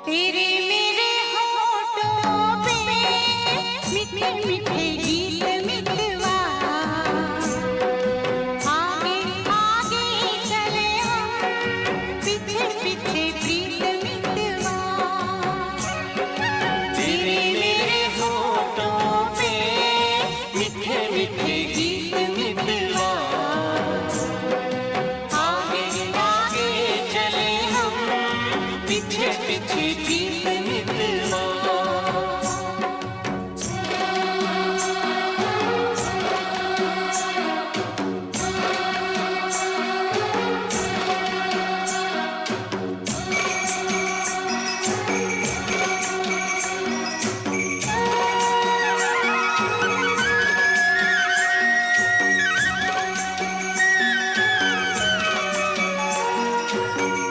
तेरे मेरे होठों पे मीठे मीठे गीत मितवा, आगे आगे चले हम पीछे पीछे प्रीत मितवा। तेरे मेरे होठों पे मीठे मीठे गीत मितवा, आगे आगे चले हम पीछे पीछे प्रीत मितवा।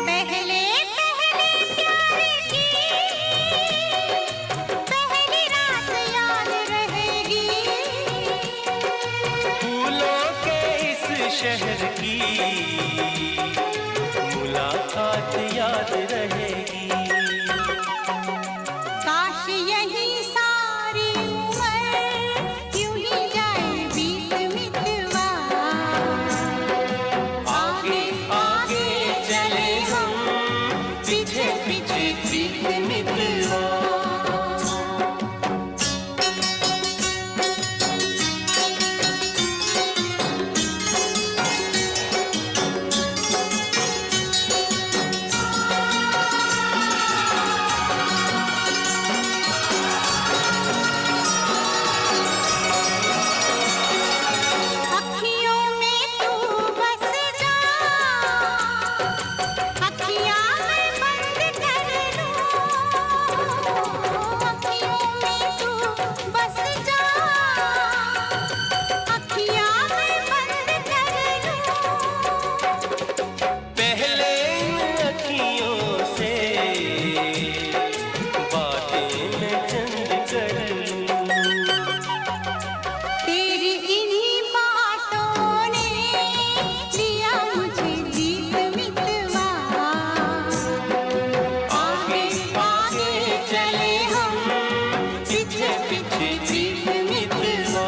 पहले पहले प्यार की पहली रात याद रहेगी, फूलों के इस शहर की मुलाकात याद रहेगी। काश यही सारी उम्र यूं ही जाए बीत मितवा, आगे आगे चले हम पीछे पीछे प्रीत मितवा। अखियों में तू बस जा, अखियाँ मैं बंद कर लूं, अखियों में तू बस जा, अखियाँ मैं बंद कर लूं। पहले इन अखियों से बातें मैं चंद कर लूं, तेरी इन्हीं बातों ने दिया मुझे जीत मितवा, आगे आगे चले हम पीछे पीछे प्रीत मितवा।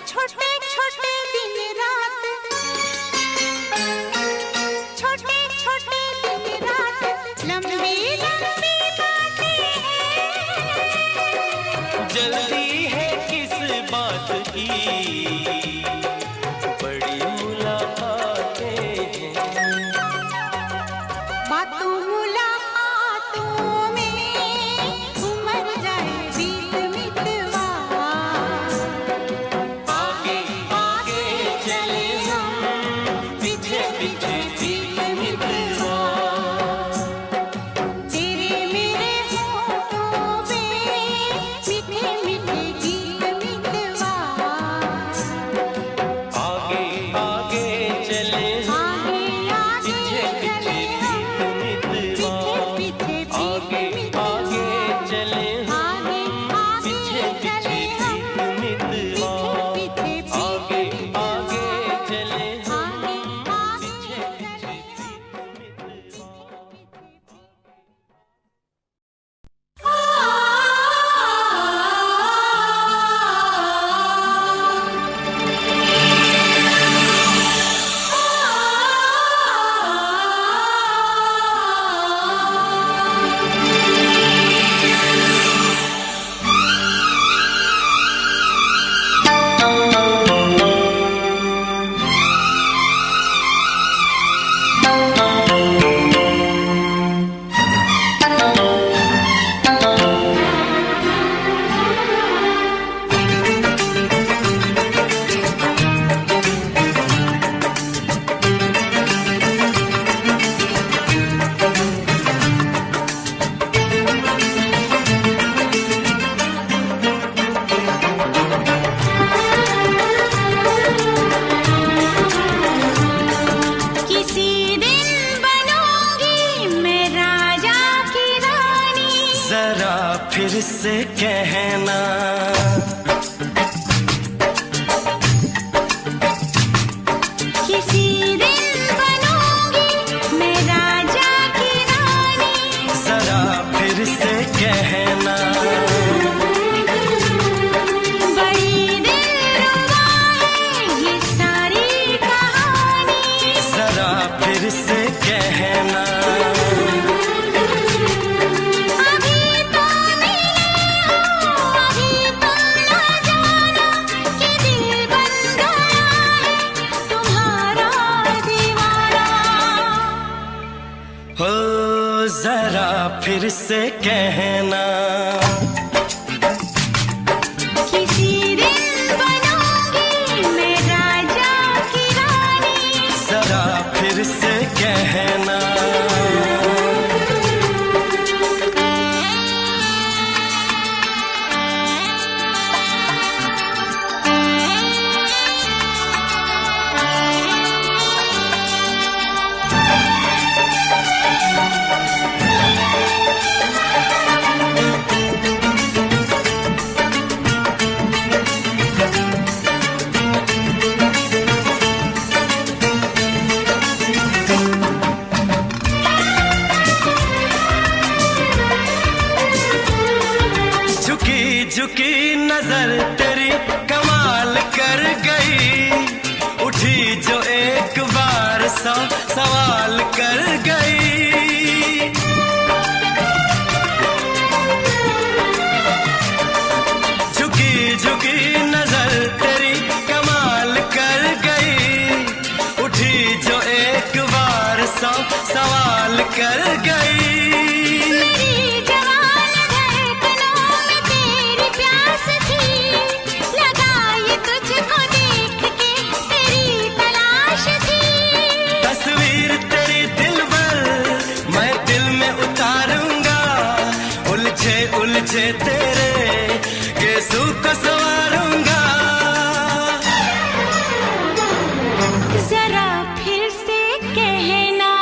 छोटे छोटे दिन रात, छोटे छोटे दिन रात, लंबी लंबी बातें हैं। जल्दी है किस बात की, बड़ी मुलाकातें हैं। बातों मुलाकातों में उमर जाए बीत मितवा, आगे आगे चले हम पीछे पीछे प्रीत मितवा। तेरे मेरे होठों पे मीठे मीठे गीत मितवा, से कहना। किसी दिन बनूंगी मैं राजा की रानी, जरा फिर से कहना। बड़ी दिलरुबा है ये सारी कहानी, जरा फिर से कहना। अभी तो मिले हो अभी तुम ना जाना कि दिल बन गया है तुम्हारा दीवाना। हो जरा फिर से कहना। किसी दिन बनूंगी मैं राजा की रानी, जरा फिर से कहना। झुकी झुकी नजर तेरी कमाल कर गई, उठी जो एक बार सौ सवाल कर गई। झुकी झुकी नजर तेरी कमाल कर गई, उठी जो एक बार सौ सवाल कर गई। मेरी जवान धड़कनों में तेरी प्यास थी, लगाई तुझको देख के तेरी तलाश थी। तस्वीर तेरी दिलबर मैं दिल में उतारूंगा, उलझे उलझे तेरे गेसू को संवारूंगा। जरा फिर से कहना।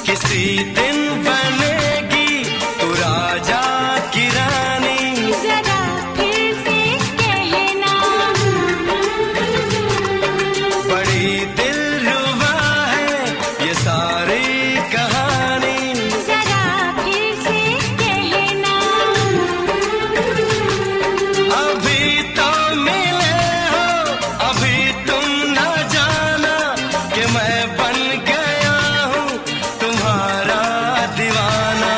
किसी दिन बनेगी तू राजा की रानी, जरा फिर से कहना। बड़ी दिलरुबा है ये सारी कहानी। जरा फिर से कहना। अभी तो मिले हो अभी तुम ना जाना कि मैं बन गया हूँ तुम्हारा दीवाना।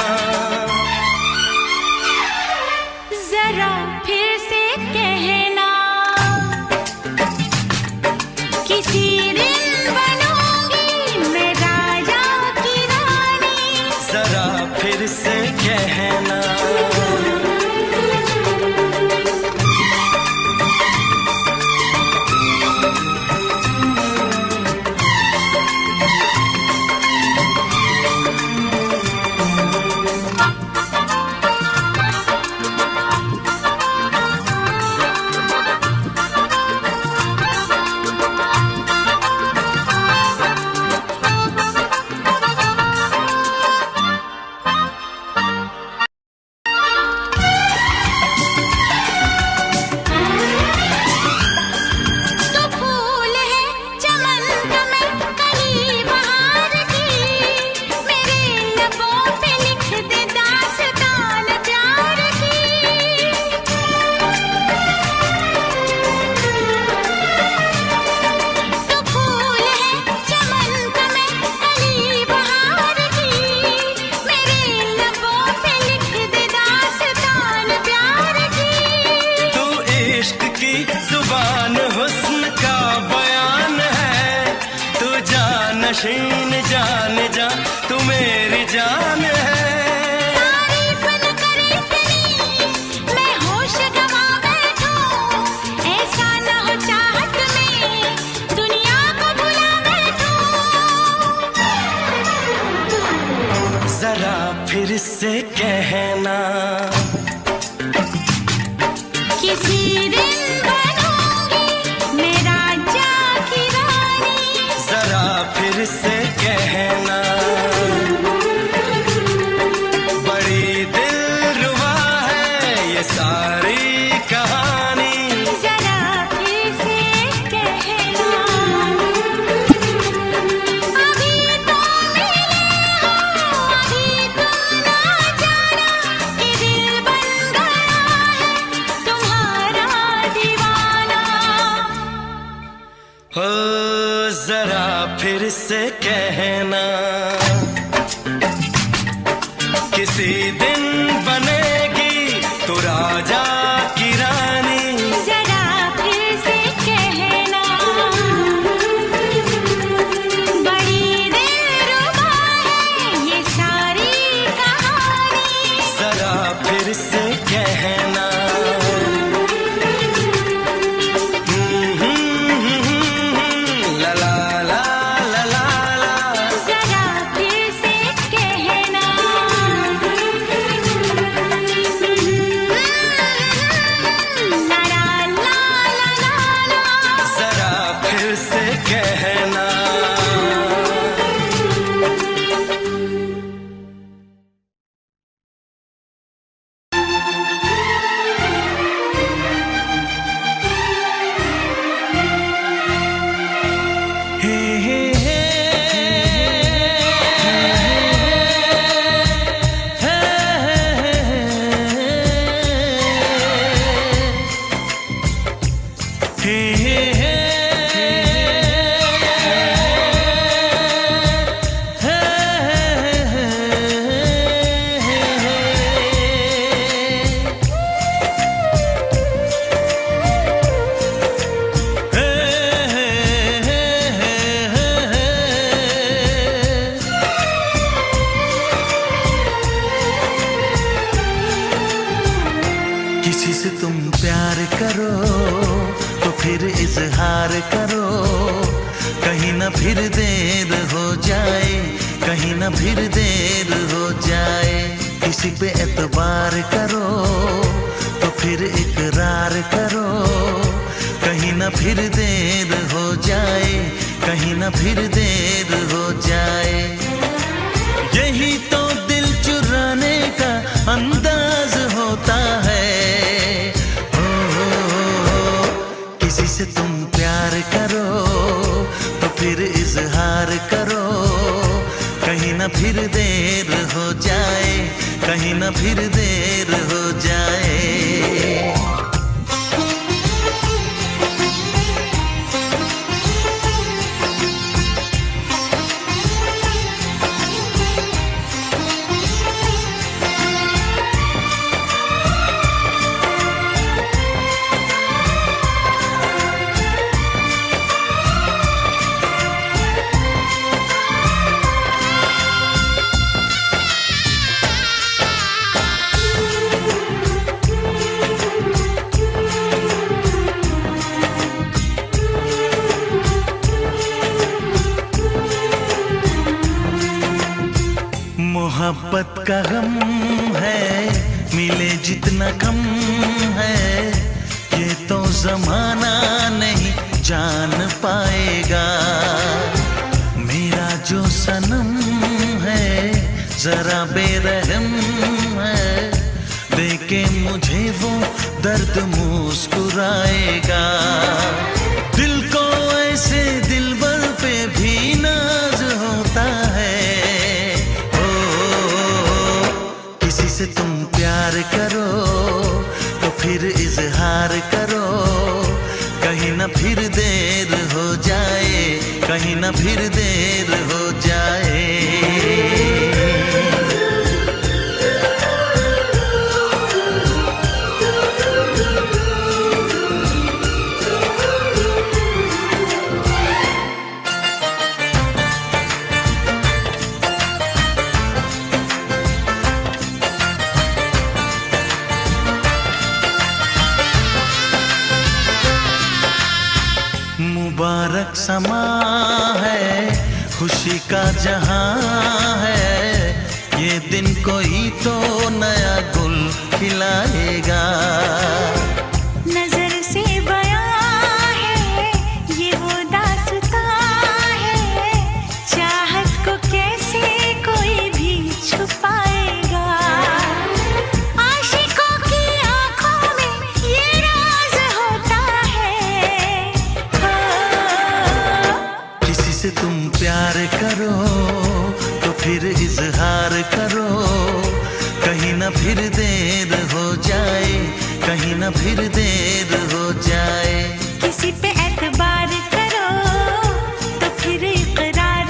जरा फिर से कहना। किसी दिन बनूंगी मैं राजा की रानी, जरा फिर से कहना। तो फूल है चमन का मैं कली बहार की, मेरे लबों पे लिख दे दास्तान प्यार की। तो फूल है चमन का मैं कली बहार की, मेरे लबों पे लिख दे दास्तान प्यार की। तू इश्क की जुबान हुस्न का बयान है, तू जानशीन जान जा तू मेरी जान है। तारीफ न करे तेरी मैं होश गवा बैठूं, ऐसा न हो चाहत में दुनिया को भुला बैठूं। जरा फिर से कहना। किसी दिन बनूंगी मैं राजा की रानी, जरा फिर से कहना। बड़ी फिर से कहना, किसी दिन बनेगी तू राजा की रानी। जरा फिर से कहना, बड़ी दिलरुबा है ये सारी कहानी। जरा फिर से कहना, ला ला ला ला ला ला। जरा फिर से कहना, ला ला ला ला ला। जरा फिर से कहना। हे हे हे किसी से तुम प्यार करो तो फिर इजहार करो, कहीं ना फिर देर हो जाए, कहीं ना फिर देर हो जाए। किसी पे एतबार करो तो फिर इकरार करो, कहीं ना फिर देर हो जाए, कहीं ना फिर देर हो जाए। यही तो दिल चुराने का अंदाज होता है। किसी से तुम प्यार करो तो फिर इजहार करो, कहीं ना फिर देर हो जाए, कहीं ना फिर देर हो जाए। मोहब्बत का गम है, मिले जितना कम है, ये तो जमाना नहीं जान पाएगा। मेरा जो सनम है जरा बेरहम है, देखे मुझे वो दर्द मुस्कुराएगा। दिल को ऐसे दिलबर पे भी नाज होता है। किसी से तुम प्यार करो तो फिर इजहार करो, कहीं ना फिर देर हो जाए, कहीं ना फिर देर हो जाए। मुबारक समा है, खुशी का जहां है, ये दिन कोई तो नया गुल खिलाएगा। नजर से बयां है ये वो दास्तां है, चाहत को कैसे कोई भी छुपाएगा। आशिकों की आंखों में ये राज होता है। किसी से तुम प्यार करो तो फिर इजहार करो, कहीं ना फिर देर हो जाए, कहीं ना फिर देर हो जाए। किसी पे एतबार करो तो फिर इकरार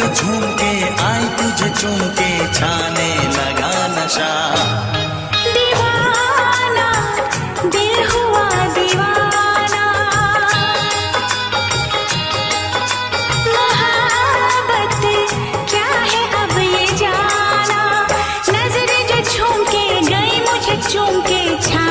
झूम के आई तुझे चूम के छाने लगा नशा। दीवाना दिल हुआ दीवाना, मोहब्बत क्या है अब ये जाना। नजर जो झूम के गई मुझे चूम के छा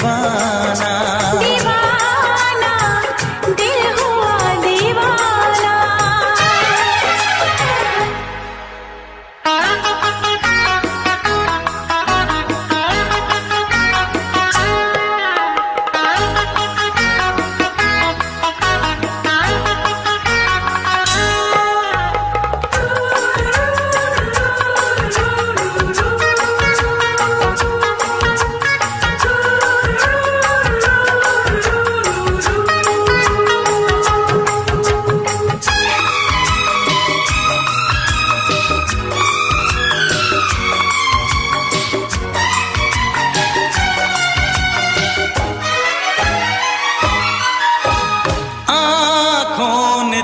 दीवाना, दीवाना दिल हुआ दीवाना।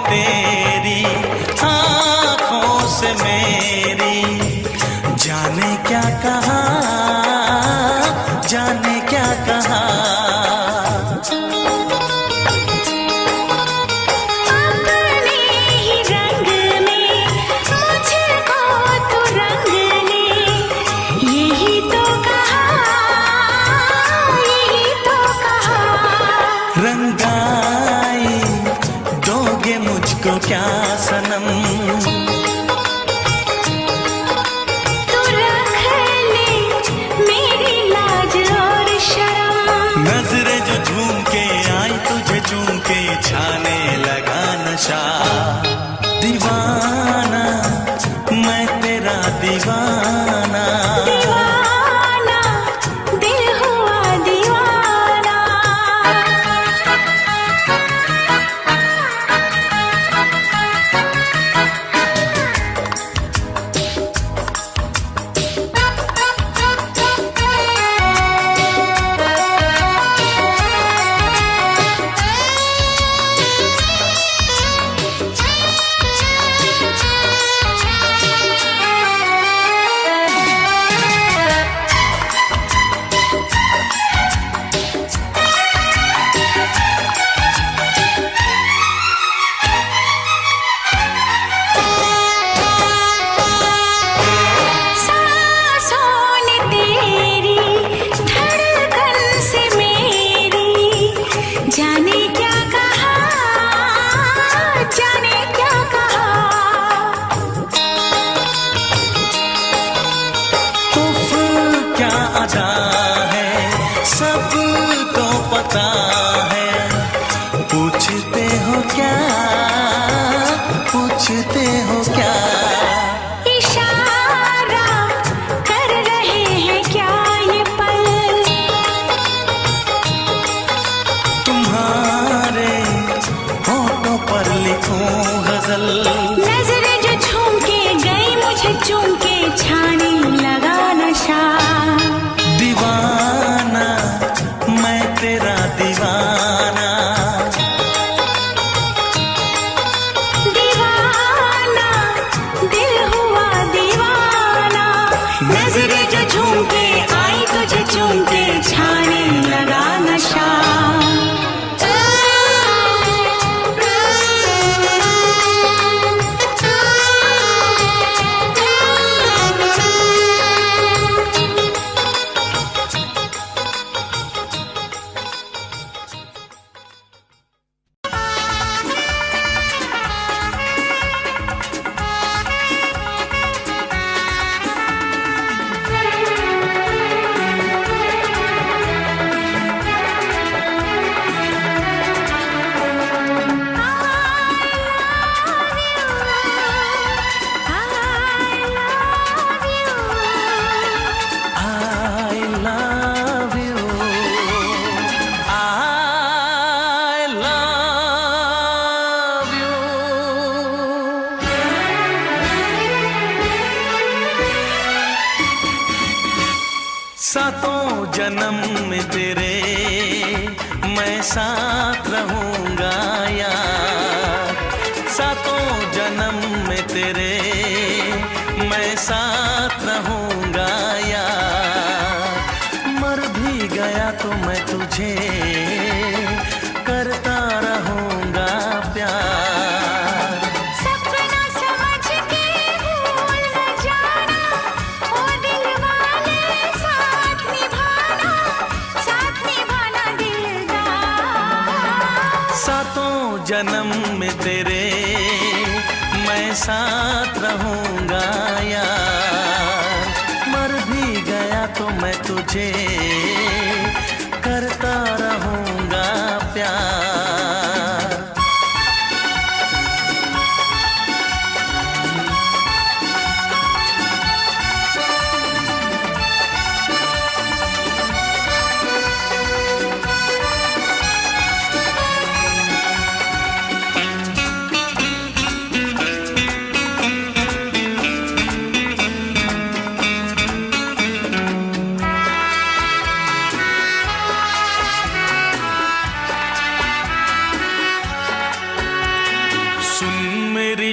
तेरी आँखों से मेरी जाने क्या कहा, जाने क्या कहा। अपने ही रंग में मुझको तो रंग ने यही तो कहा, यही तो कहा। रंगाई दोगे मुझको क्या सनम, तू रख ले मेरी लाज और शर्म। नजरें जो झूम के आई तुझे चूम के छाने लगा नशा। दीवाना मैं तेरा दीवाना, दीवाना दिल हुआ दीवाना। जाने क्या कहा, जाने क्या कहा। उफ क्या अदा है सबको पता है। पूछते हो क्या, पूछते हो क्या। इशारा कर रहे हैं क्या ये पल, तुम्हारे होठों पर लिखूं गजल। नजरें जो झूम के गई मुझे चूम के छाने लगा नशा। दीवाना मैं तेरा दीवाना, दीवाना दिल हुआ दीवाना। नजरें जो झूम के आई तुझे चूम के छाने लगा नशा। सातों जन्म में तेरे मैं साथ रहूंगा यार। सातों जन्म में तेरे मैं साथ रहूंगा यार। मर भी गया तो मैं तुझे करता रहूंगा प्यार। सपना समझ के भूल न जाना, ओ दिल वाले साथ निभाना, साथ निभाना। जन्म में तेरे मैं साथ रहूंगा यार। मर भी गया तो मैं तुझे करता रहूंगा प्यार।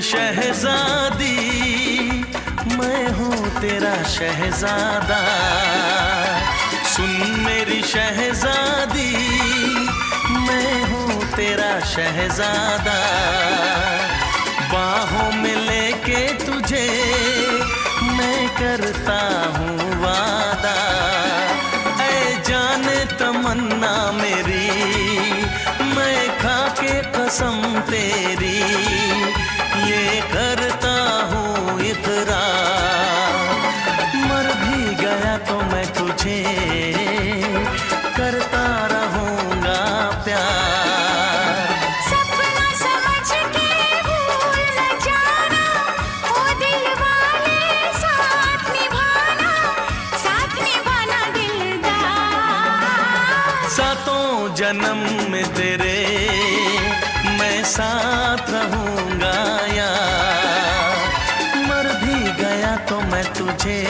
शहजादी मैं हूँ तेरा शहजादा, सुन मेरी शहजादी मैं हूँ तेरा शहजादा। बाहों में लेके तुझे मैं करता हूँ वादा। ऐ जाने तमन्ना मेरी मैं खा के कसम तेरी ये करता हूँ इकरार। मर भी गया तो मैं तुझे करता रहूँगा प्यार। सपना समझ के भूल न जाना, ओ दिल वाले साथ निभाना दिलदार। सातों जन्म में तेरे मैं साथ रहूंगा यार। मर भी गया तो मैं तुझे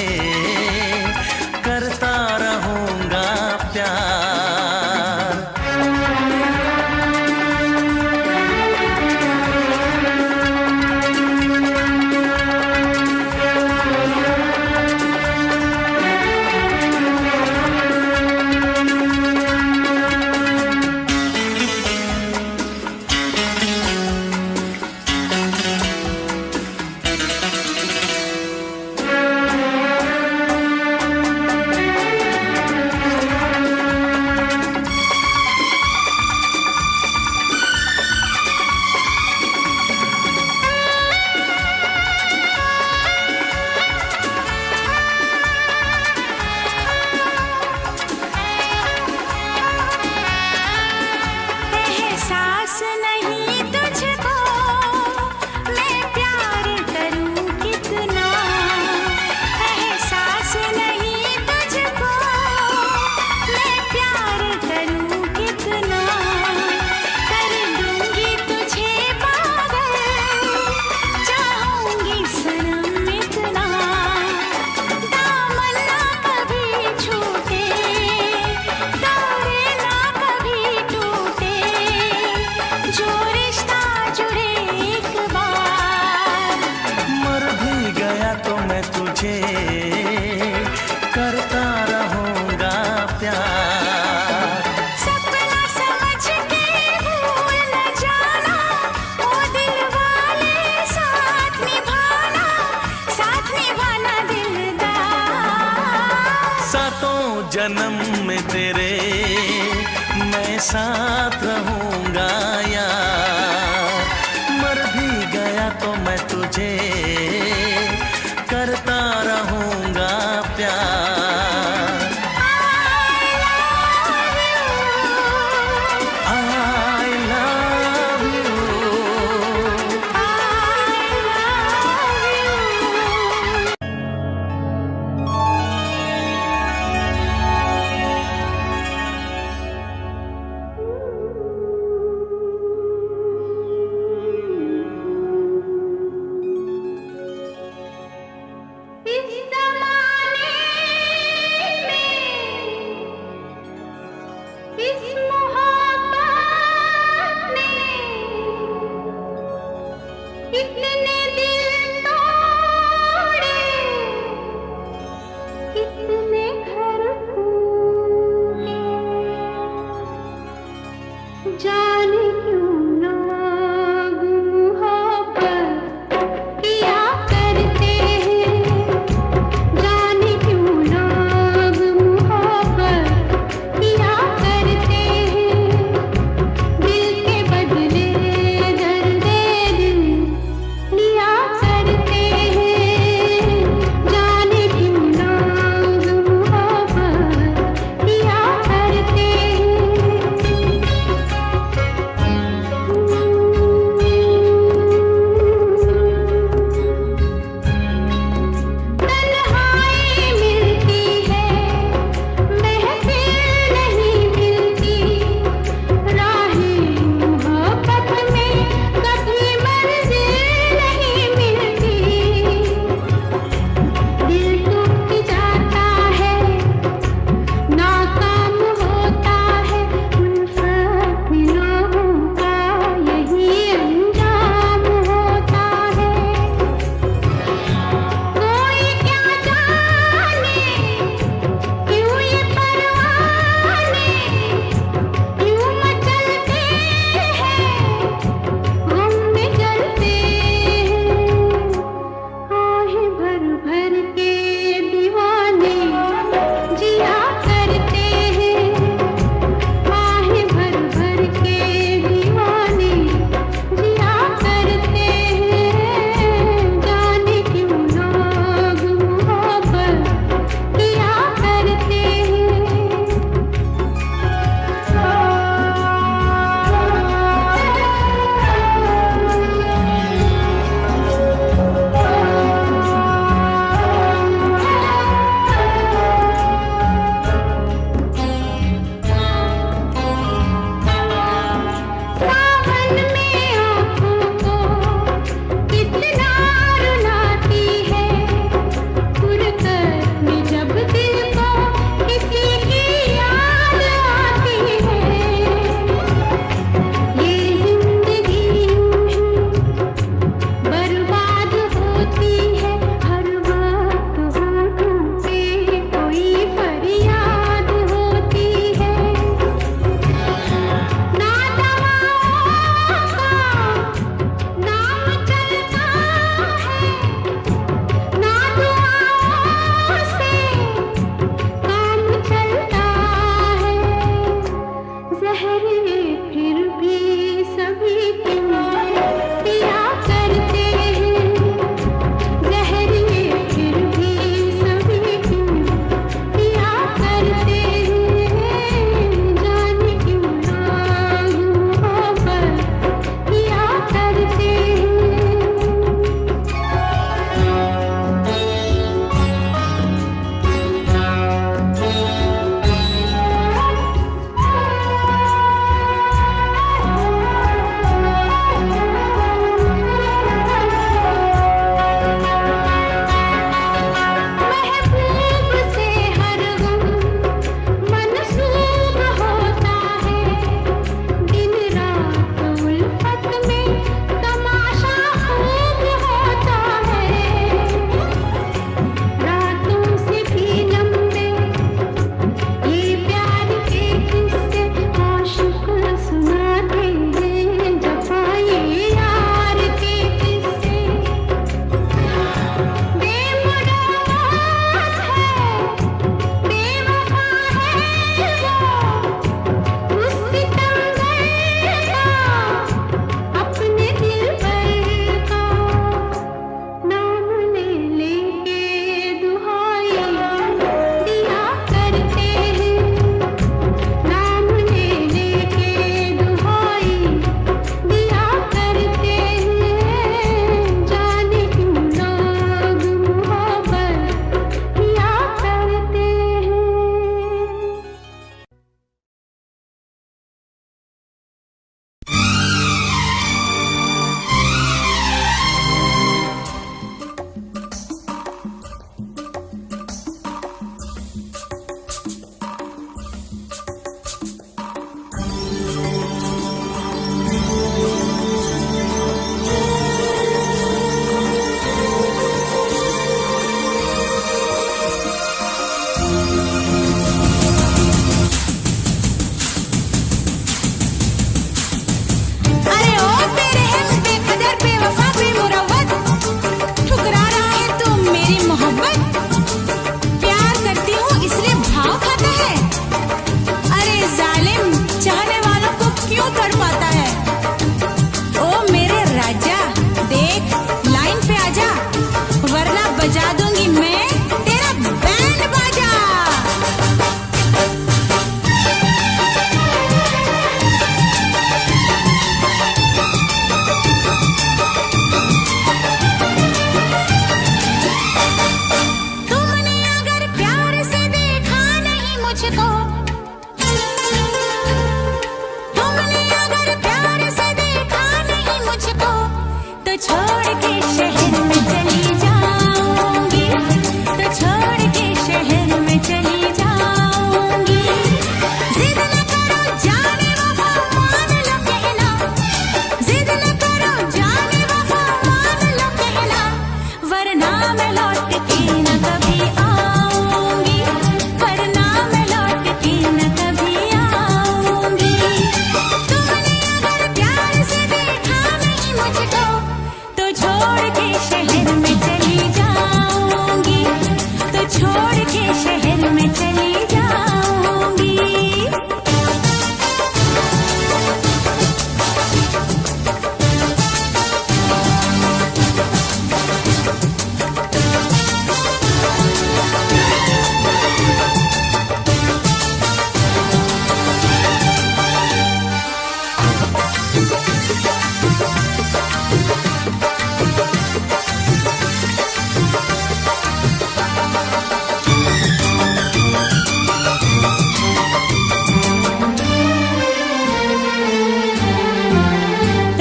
करता रहूंगा प्यार। एहसास नहीं तुझको मैं प्यार करूं कितना, एहसास नहीं तुझको मैं प्यार करूं कितना। कर दूंगी तुझे पागल, चाहूंगी सनम इतना। दामन ना कभी छूटे, डोरे ना कभी टूटे, जो रिश्ता जुड़े एक बार। मर भी गया तो मैं तुझे करता रहूंगा प्यार। सपना समझ के भूल न जाना, ओ दिल वाले साथ निभाना दिलदार। सातों जन्म में तेरे मैं साथ रहूंगा यार। मर भी गया तो मैं तुझे करता रहूंगा प्यार। I love you। मैं लौट के न कभी आऊंगी, वरना मैं लौट के न कभी आऊंगी। तुमने अगर प्यार से देखा नहीं मुझको, तो छोड़ के शहर में चली जाऊंगी, तो छोड़ के शहर में चली जाऊंगी।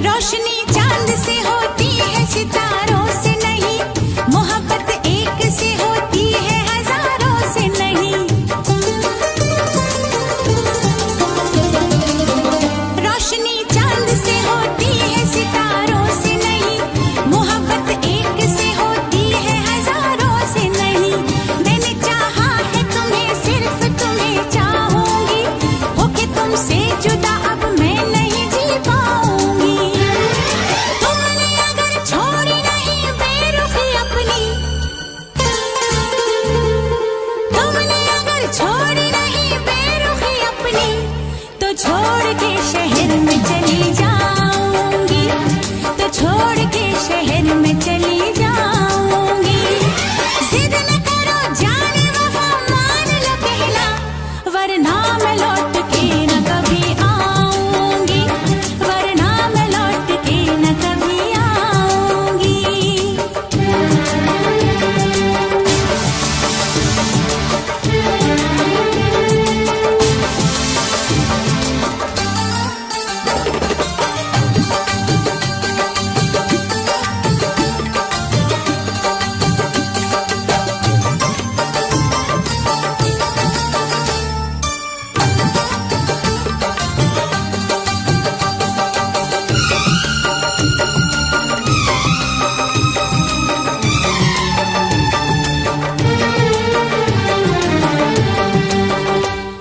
रोशनी चांद से होती है, सितारों से नहीं। मोहब्बत एक से होती है, हजारों से नहीं। रोशनी चांद से होती है, सितारों से नहीं। मोहब्बत एक से होती है, हजारों से नहीं। मैंने चाहा है तुम्हें, सिर्फ तुम्हें चाहूंगी। होके तुमसे जुदा अब मैं नहीं जी पाऊंगी। तुमने अगर छोड़ी नहीं बेरुखी अपनी, तुमने अगर छोड़ी नहीं बेरुखी अपनी, तो छोड़ के शहर में चली जाऊंगी, तो छोड़ के शहर में चली जाऊंगी। जिद न करो जाने वफा, मान लो कहना, वरना मैं लौट के न कभी आऊंगी, वरना मैं लौट के न कभी आऊंगी।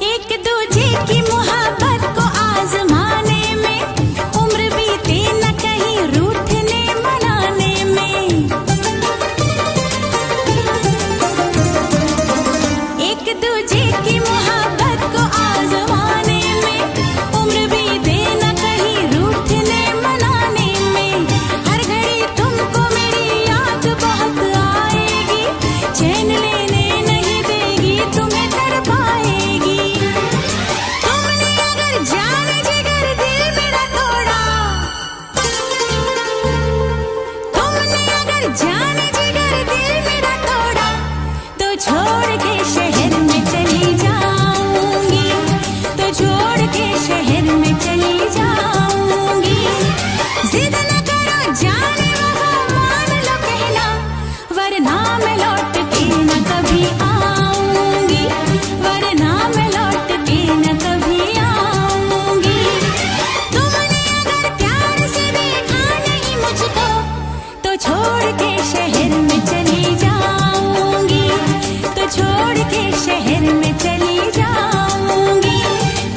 एक दूजे की मोहब्बत को आजमाने में, उम्र बीते न कहीं रूठने मनाने में। एक दूजे की मोहब्बत को आजमाने में, उम्र बीते न कहीं रूठने मनाने में। हर घड़ी तुमको मेरी याद बहुत आएगी, चैन लेने नहीं देगी, तुम्हें तड़पाएगी। तुमने अगर जाने जिगर दिल मेरा तोड़ा, तुमने अगर जाने जिगर दिल मेरा तोड़ा, तो छोड़ के शहर में चली जाऊंगी, तो छोड़ के शहर में चली जाऊंगी। जिद न करो जाने वफा, मान लो कहना, वरना मैं लौट के न कभी आऊंगी, वरना मैं लौट के न कभी आऊंगी। तुमने अगर प्यार से देखा नहीं मुझको, तो छोड़ के शहर में चली जाऊंगी, तो छोड़ के शहर में चली जाऊंगी,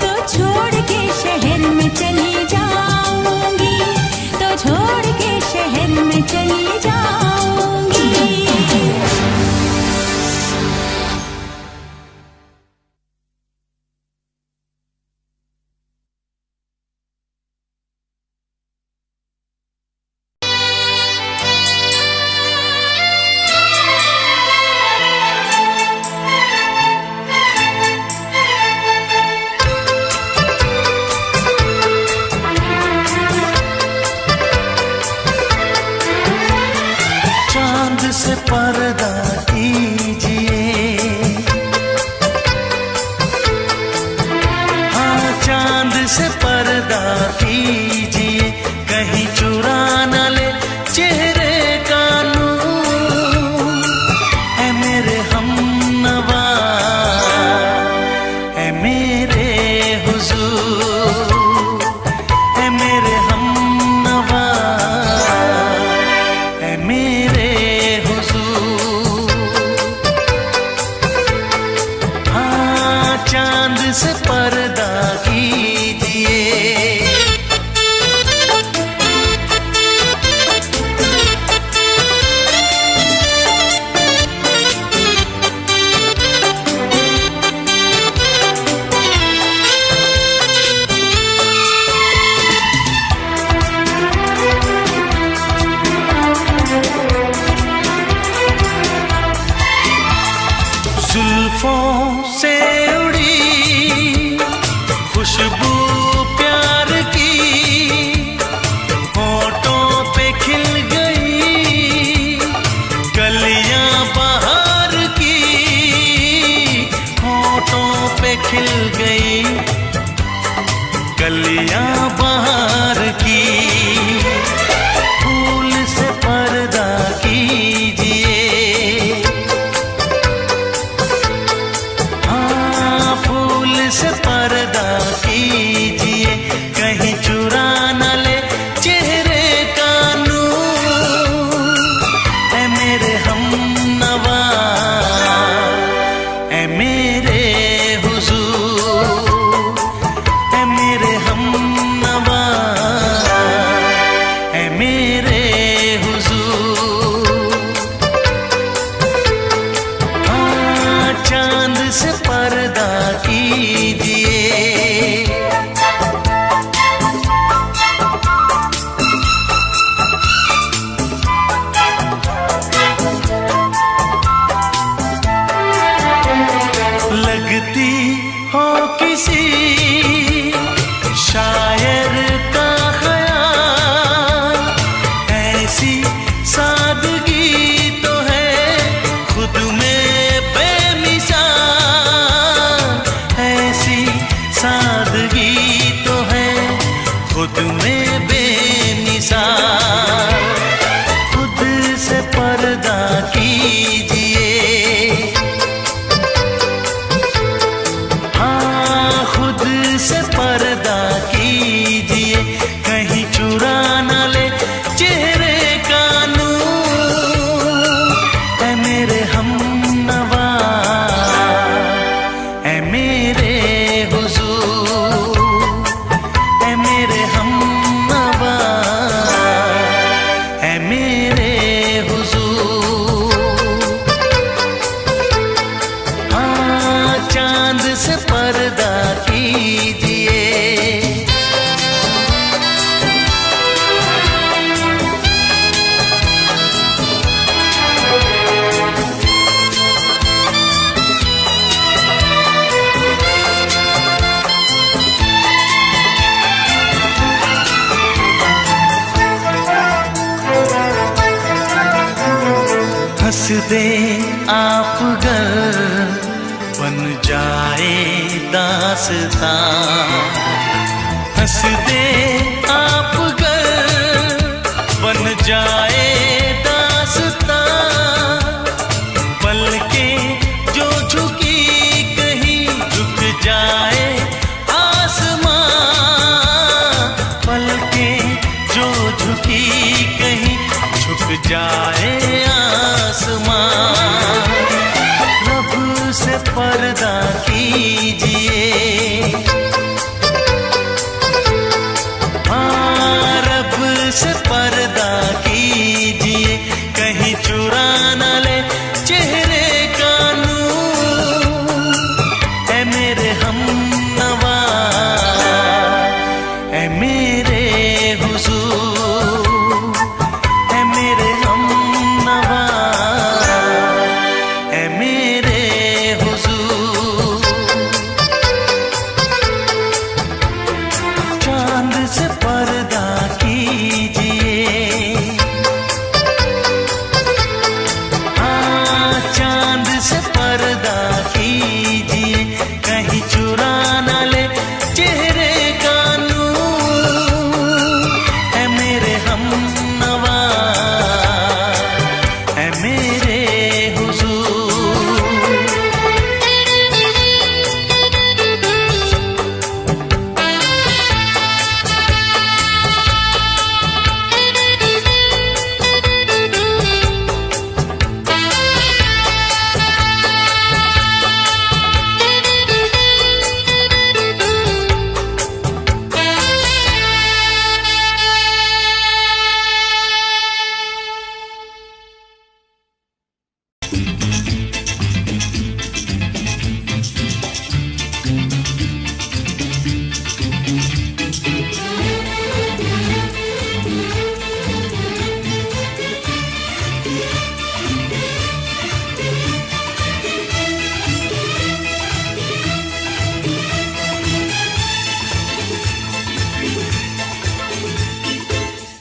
तो छोड़ के शहर में चली जाऊंगी, तो छोड़ के शहर में चली जाऊंगी। चांद से पर्दा कीजिए, हाँ चांद से पर्दा कीजिए, कहीं चुरा न ले चेहरे का नूर। है मेरे हमनवा, है मेरे हुजूर, है मेरे हमनवा, है मेरे हुजूर। पर्दा कीजिए। हाँ, खुद से पर्दा कीजिए, कहीं चुरा न ले चेहरे का नूर। ऐ मेरे हमनवा, ऐ मेरे हुजूर, ऐ मेरे हमनवा, ऐ मेरे हुजूर। हाँ, चांद से पर्दा कीजिए। हंस दे आप गर बन जाए दास्तां। हंस दे आप गर बन जाए दास्तां। पलकें जो झुकी कहीं झुक जाए आसमां। पलकें जो झुकी कहीं झुक जाए आसमां। रब से पर्दा कीजिए। हाँ, रब से पर्दा कीजिए, कहीं चुरा न ले चेहरे का नूर। ऐ मेरे हमनवा, ऐ मेरे हुजूर, ऐ मेरे हमनवा, ऐ मेरे हुजूर। चांद से पर्दा कीजिए। हाँ, चांद से पर्दा कीजिए, कहीं चुरा न ले चेहरे का नूर। ऐ मेरे हमनवा, ऐ मेरे हुजूर।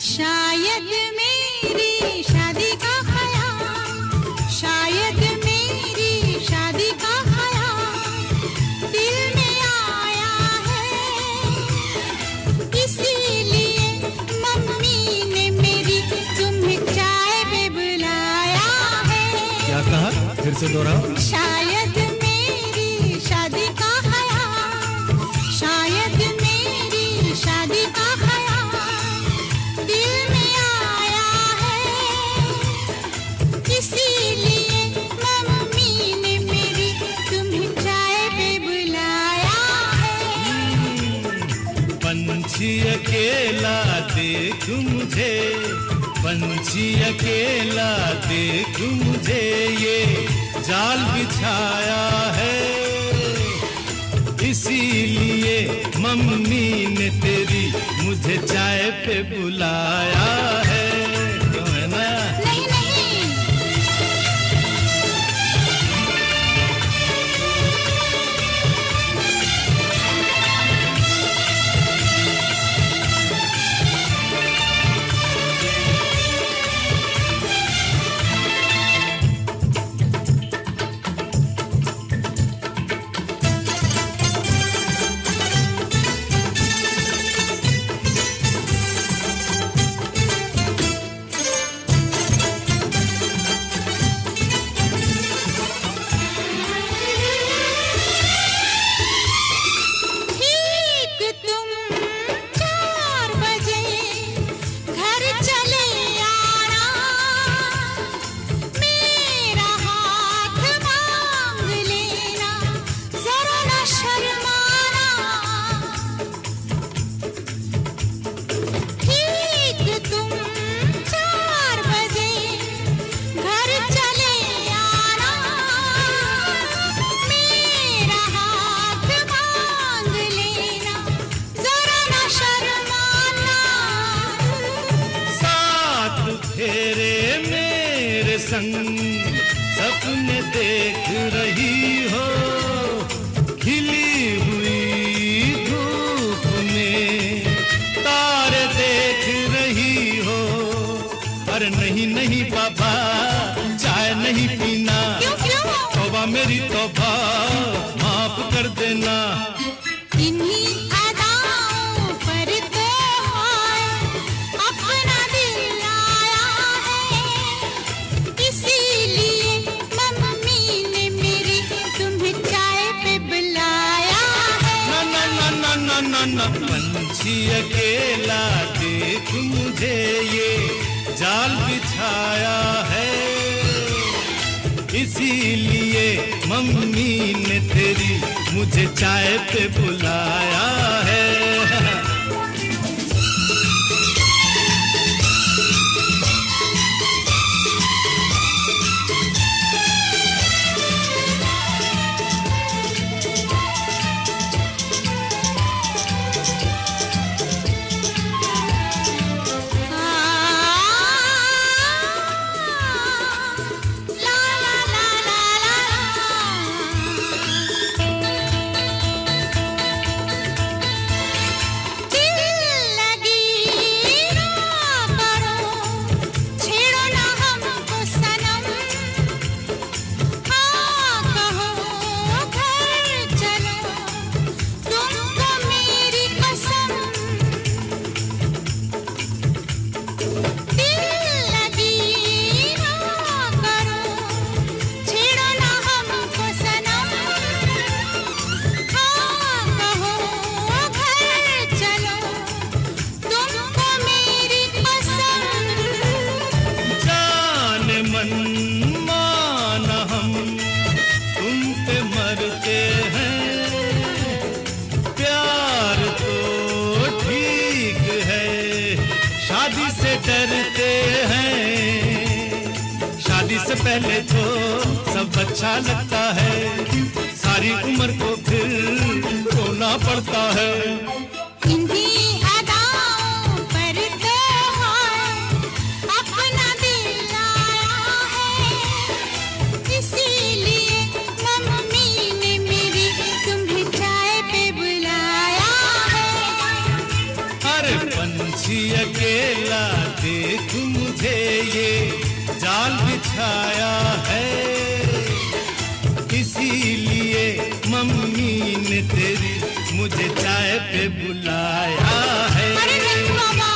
शायद मेरी शादी का ख्याल, शायद मेरी शादी का ख्याल दिल में आया है। इसीलिए मम्मी ने मेरी तुम्हें चाय पे बुलाया है। क्या कहा? फिर से दोहराओ। शायद मेरी शादी का ख्याल, शायद मेरी शादी का ख्याल दिल में आया है। इसीलिए मम्मी ने मेरी तुम्हें चाय पे बुलाया है। पंछी अकेला देख मुझे, पंछी अकेला देख मुझे, ये जाल बिछाया है। इसीलिए मम्मी ने तेरी मुझे चाय पे बुलाया है। क्यों है ना? नहीं नहीं, सपने देख रही हो, खिली हुई धूप में तारे देख रही हो। अरे नहीं नहीं बाबा, चाय नहीं पीना। क्यों क्यों? तौबा मेरी तौबा, माफ कर देना। इन्हीं अदाओं पर तो हाय अपना दिल आया है, इसीलिए मम्मी ने मेरी तुम्हें चाय पे बुलाया है। ना ना ना ना ना ना ना, पंछी अकेला देख मुझे ये जाल बिछाया है, इसीलिए मम्मी ने तेरी मुझे चाय पे बुलाया है। ला ला ला ला ला, दिल लगी ना करो, छेड़ो ना हमको सनम। हाँ कहो घर चलो, तुमको मेरी कसम। दिल लगी ना करो, छेड़ो ना हमको सनम। हाँ कहो घर चलो, तुमको मेरी कसम। जान मन माना हम तुम पे मरते हैं, प्यार तो ठीक है, शादी से डरते हैं। शादी से पहले तो सब अच्छा लगता है, सारी उम्र को फिर रोना पड़ता है। इन्हीं अदाओं पर तो हाय अपना दिल आया है, इसीलिए मम्मी ने मेरी तुम्हें चाय पे बुलाया है। अरे पंछी अकेला देख मुझे ये जाल बिछाया है, इसीलिए मम्मी ने तेरी मुझे चाय पे बुलाया है। अरे नहीं बाबा,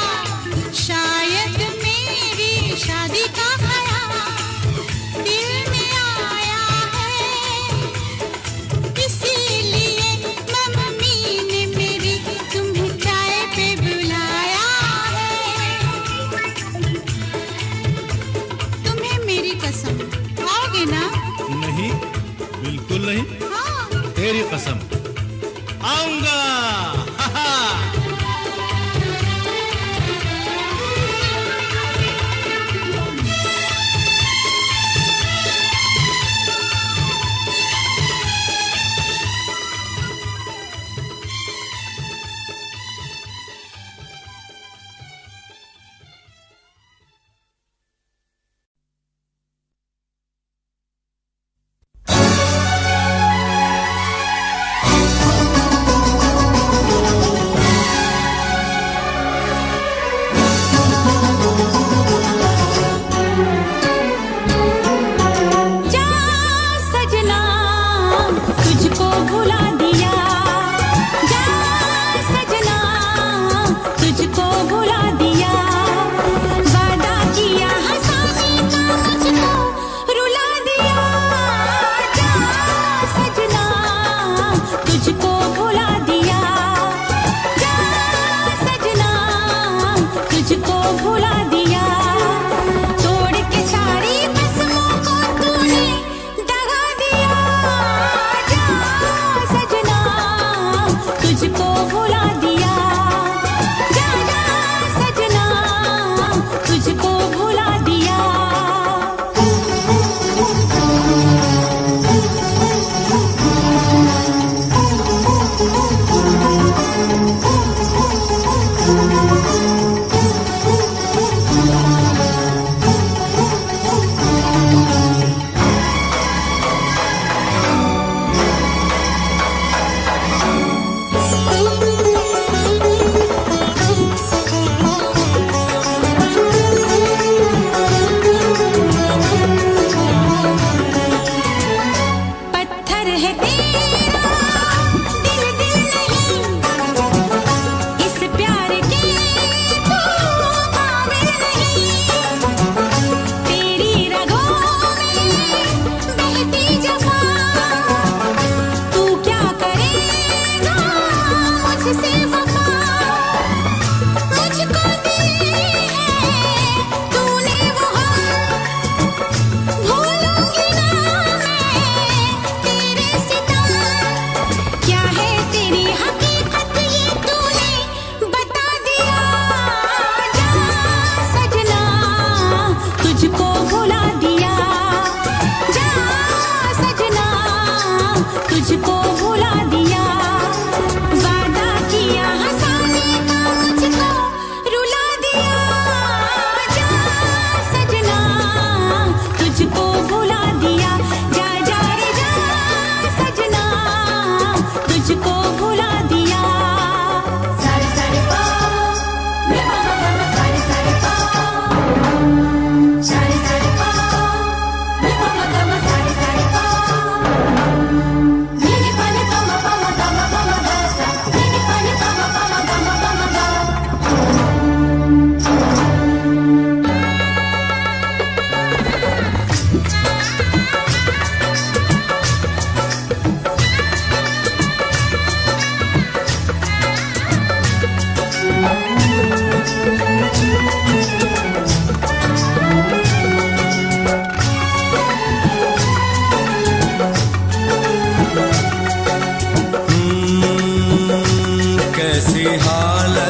शायद मेरी शादी का ख्याल दिल में आया है, इसीलिए मम्मी ने मेरी तुम्हें चाय पे बुलाया है। तुम्हें मेरी कसम, आओगे ना? नहीं, बिल्कुल नहीं, हाँ। तेरी कसम आऊंगा। हा हा।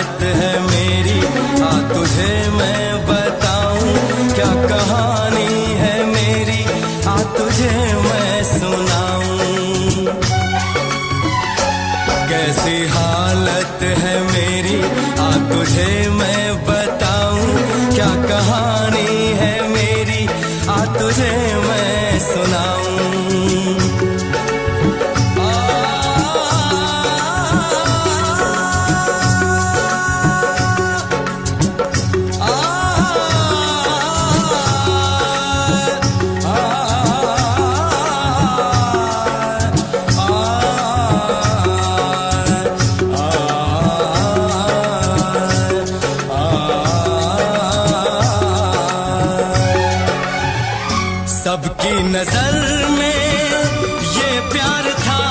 हालत है मेरी, आ तुझे मैं बताऊं क्या कहानी है मेरी, आ तुझे मैं सुनाऊं। कैसी हालत है मेरी, आ तुझे मैं बताऊं क्या कहानी है मेरी, आ तुझे मैं सुनाऊं। सबकी नजर में ये प्यार था,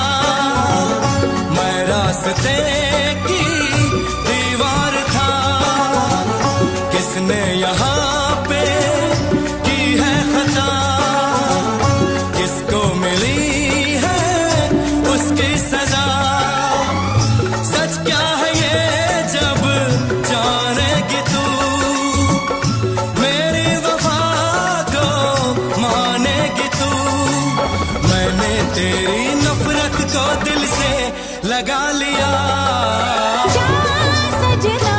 मैं रास्ते की दीवार था। किसने यहाँ पे की है खता, किसको मिली है उसकी सजा। सच क्या है ये जब जानेगी तू, मेरी वफा को मानेगी तू। मैंने तेरी नफरत को दिल से लगा लिया। जा सजना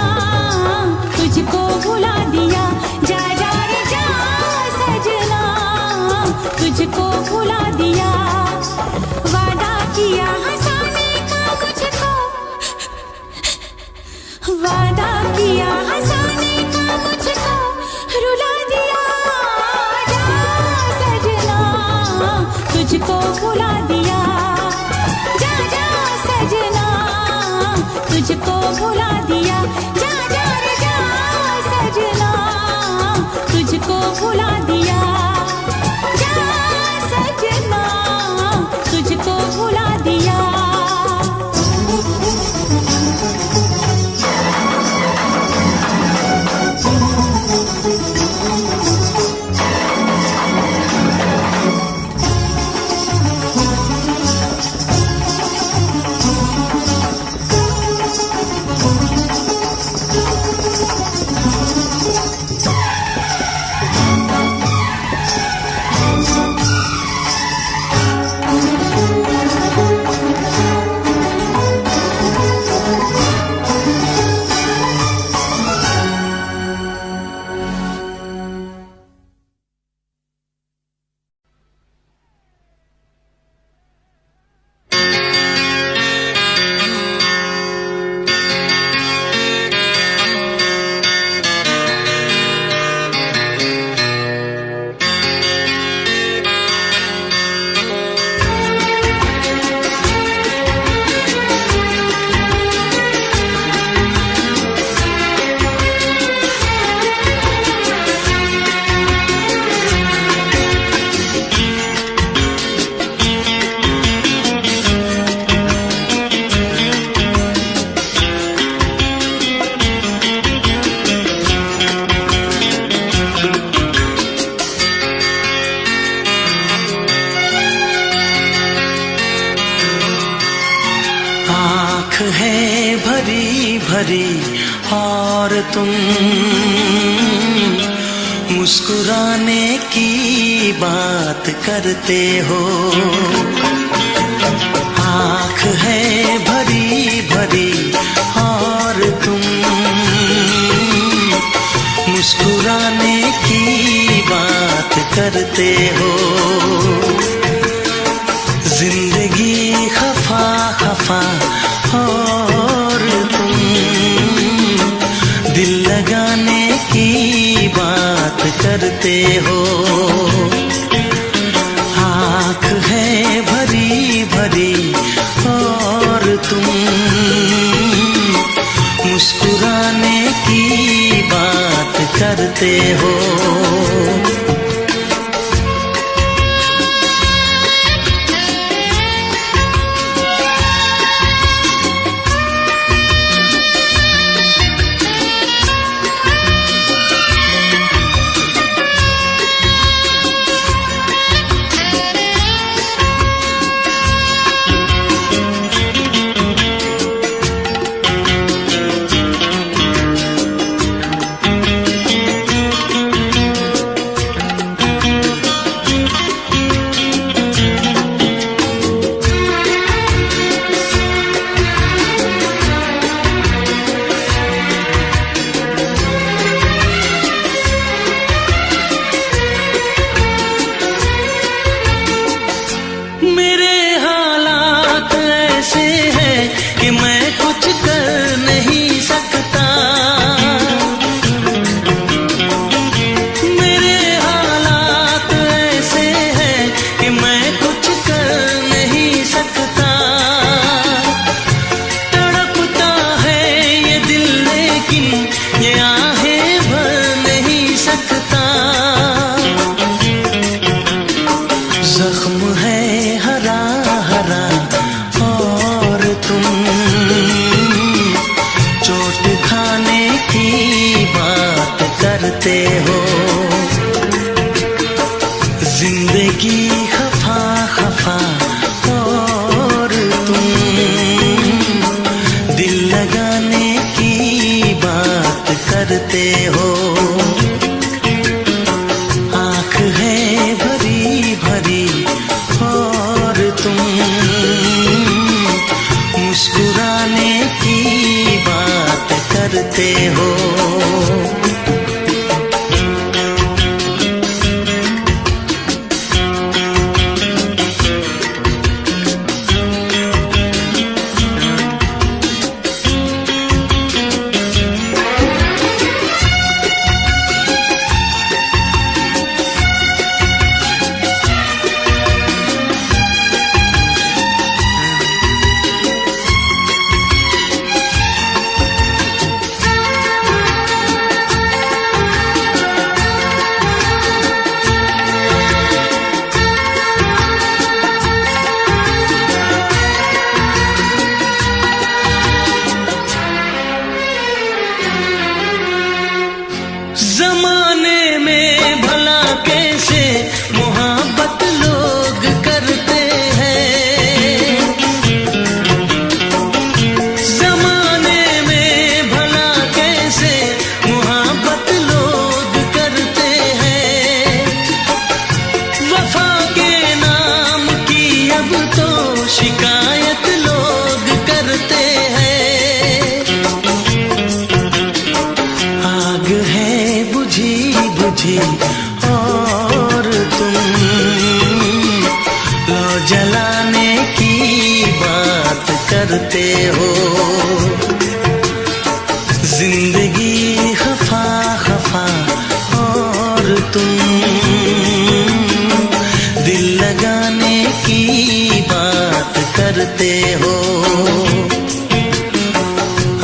तुझको भुला दिया, जा जा रे जा सजना तुझको भुला दिया। वादा किया हंसाने का मुझको, वादा किया हंसाने का मुझको रुला दिया। जा सजना तुझको भुला दिया, जा जा सजना तुझको भुला दिया। जा जा रे जा सजना तुझको भुला दिया, जा सजना तुझको भुला दिया। है भरी भरी और तुम मुस्कुराने की बात करते हो। आँख है भरी भरी और तुम मुस्कुराने की बात करते हो। जिंदगी खफा खफा और तुम दिल लगाने की बात करते हो। आँख है भरी भरी और तुम मुस्कुराने की बात करते हो। खफा खफा और तुम दिल लगाने की बात करते हो। आँख है भरी भरी और तुम मुस्कुराने की बात करते हो। जमाने में भला कैसे मोहब्बत लोग करते हैं। जमाने में भला कैसे मोहब्बत लोग करते हैं। वफा के नाम की अब तो शिकायत लोग करते हैं। आग है बुझी बुझी और तुम लो जलाने की बात करते हो। जिंदगी खफा खफा और तुम दिल लगाने की बात करते हो।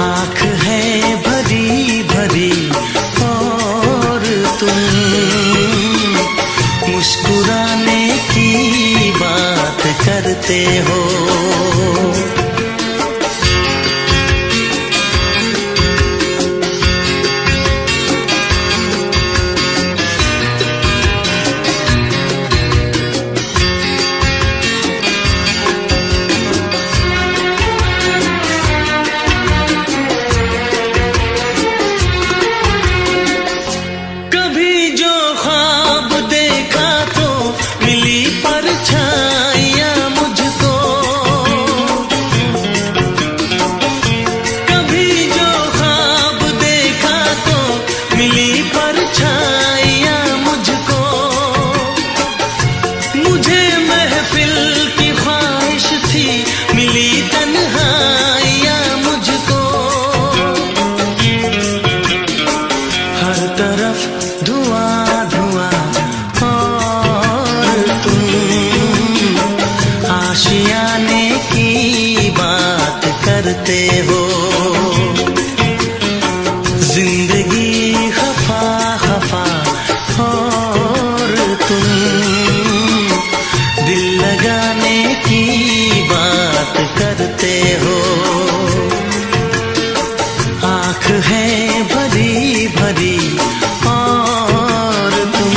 आँख है भरी भरी और तुम मुस्कुराने की बात करते हो। कभी जो ख्वाब देखा तो मिली परछाइयाँ मुझको। कभी जो ख्वाब देखा तो मिली परछाइयाँ मुझको। मुझे महफिल की ख्वाहिश थी मिली तन्हाइयाँ मुझको। हर तरफ धुआं धुआं और तुम आशियाने की बात करते हो। जिंदगी खफा खफा और तुम दिल लगाने की बात करते हो। आँख है भरी भरी और तुम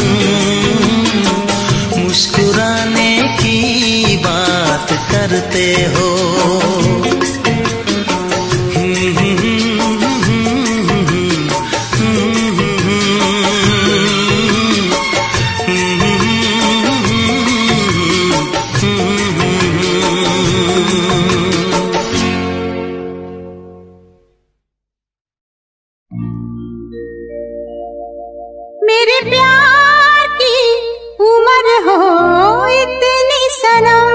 मुस्कुराने की बात करते हो। मेरे प्यार की उम्र हो इतनी सनम,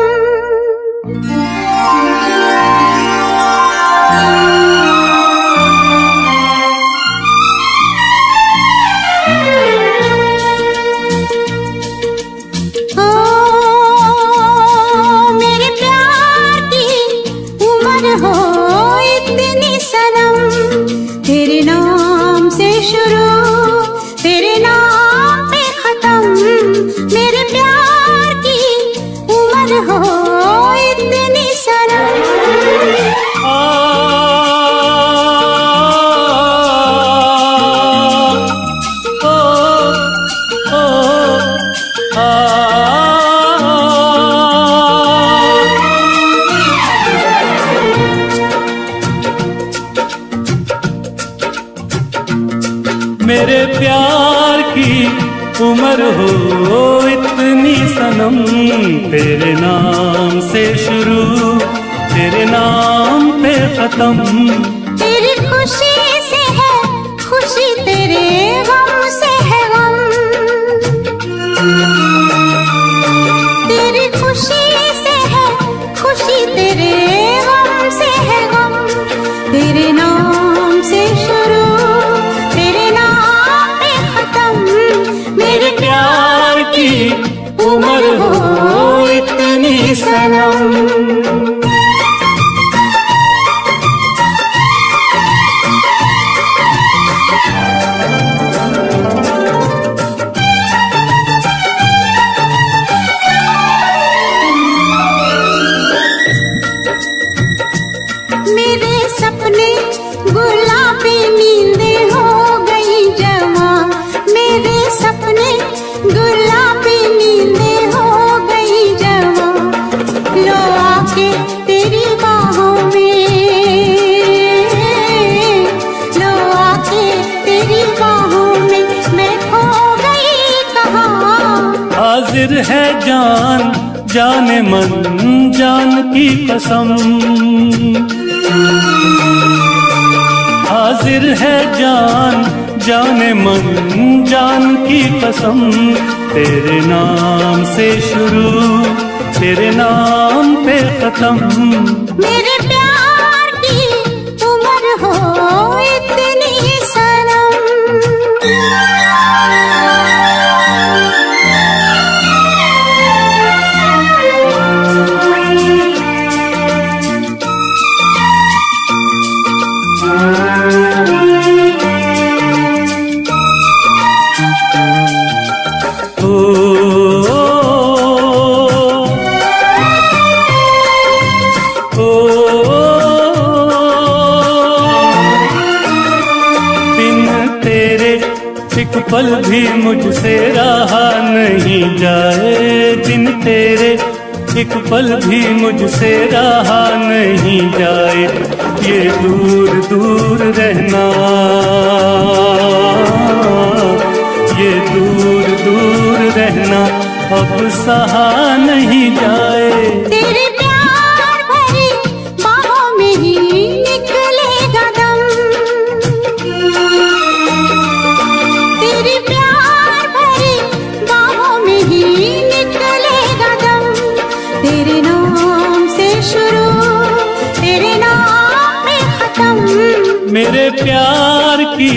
उम्र हो इतनी सनम, तेरे नाम से शुरू तेरे नाम पे खत्म। तेरी खुशी से है खुशी, तेरे गम से है गम। तेरी खुशी से है खुशी, तेरे गम से है गम। तेरे नाम से शुरू तेरे नाम पे खत्म। मेरे प्यार की उम्र हो इतनी सनम। मेरे सपने गुलाबी नींदें हो गई जवा। मेरे सपने गुलाबी नींदें हो गई जवा। लो आके तेरी बाहों में, लो आके तेरी बाहों में मैं खो गई कहाँ। हाजिर है जान जाने मन जान की कसम। हाजिर है जान जाने मन जान की कसम। तेरे नाम से शुरू तेरे नाम पे खत्म। मेरे प्यार की उम्र हो इतनी सनम। एक पल भी मुझसे रहा नहीं जाए, दिन तेरे एक पल भी मुझसे रहा नहीं जाए। ये दूर दूर रहना, ये दूर दूर रहना अब सहा नहीं जाए। तेरे प्यार भरी बाहों में ही निकलेगा दम। तेरे प्यार भरी बाहों में ही निकलेगा दम। तेरे नाम से शुरू तेरे नाम पे खत्म। मेरे प्यार की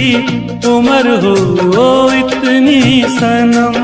उम्र हो इतनी सनम।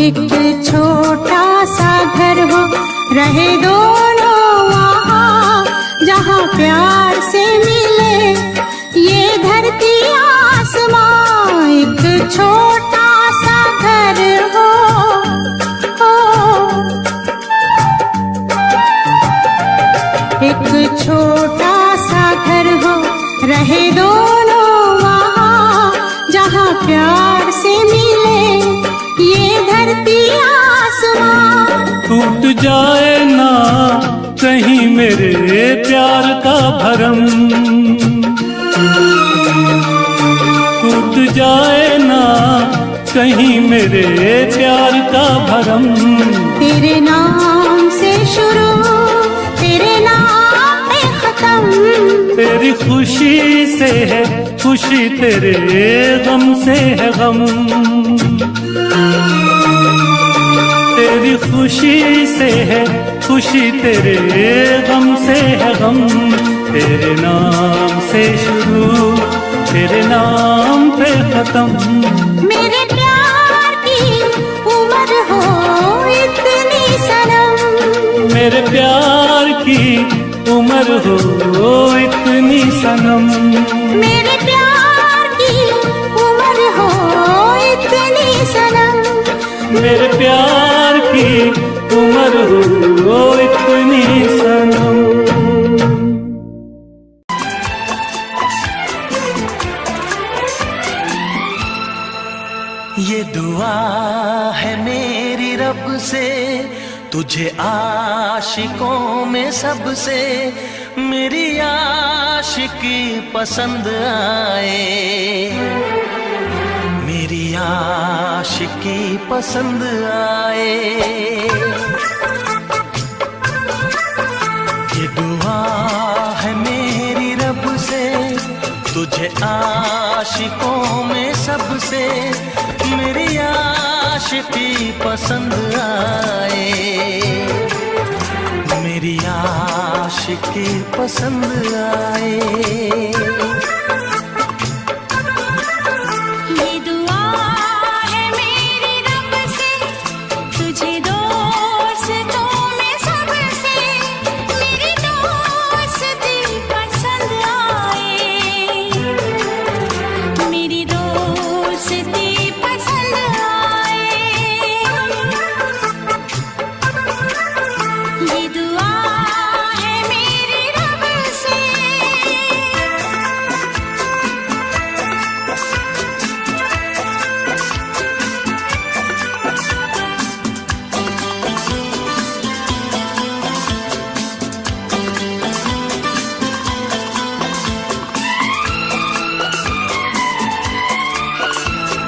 एक छोटा सा घर हो, रहे दोनों वहाँ, जहाँ प्यार से मिले ये धरती आसमां। एक छोटा सा घर हो, एक छोटा सा घर हो, रहे दोनों वहाँ, जहाँ प्यार से मिले ये धरती आसमां। टूट जाए ना कहीं मेरे प्यार का भरम, टूट जाए ना कहीं मेरे प्यार का भरम। तेरे नाम से शुरू तेरे नाम पे खत्म। तेरी खुशी से है खुशी, तेरे गम से है गम। तेरी खुशी से है खुशी, तेरे गम से है गम। तेरे नाम से शुरू तेरे नाम पे खत्म। मेरे प्यार की उम्र हो इतनी सनम। मेरे प्यार की उम्र हो इतनी सनम। मेरे प्यार उम्र हो इतनी सनम। ये दुआ है मेरी रब से तुझे आशिकों में सबसे मेरी आशिकी पसंद आए, मेरी आशिकी पसंद आए। ये दुआ है मेरी रब से तुझे आशिकों में सबसे मेरी आशिकी पसंद आए, मेरी आशिकी पसंद आए। ये दुआ है मेरी रब से तुझे दोस्तों में सबसे मेरी दोस्ती पसंद आए, मेरी दोस्ती पसंद आए। ये दुआ है मेरी रब से।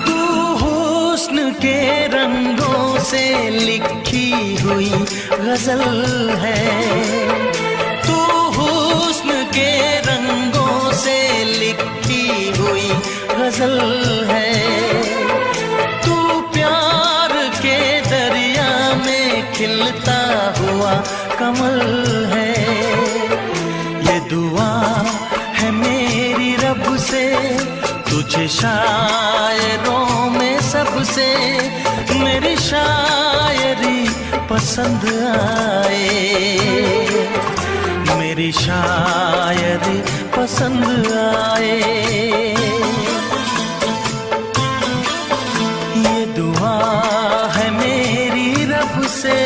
तू हुस्न के रंगों से लिखी हुई गजल है, तू हुस्न के रंगों से लिखी हुई गजल है। तू प्यार के दरिया में खिलता हुआ कमल है। ये दुआ है मेरी रब से तुझे शायरों में सबसे मेरी शायरी पसंद आए, मेरी शायरी पसंद आए। ये दुआ है मेरी रब से।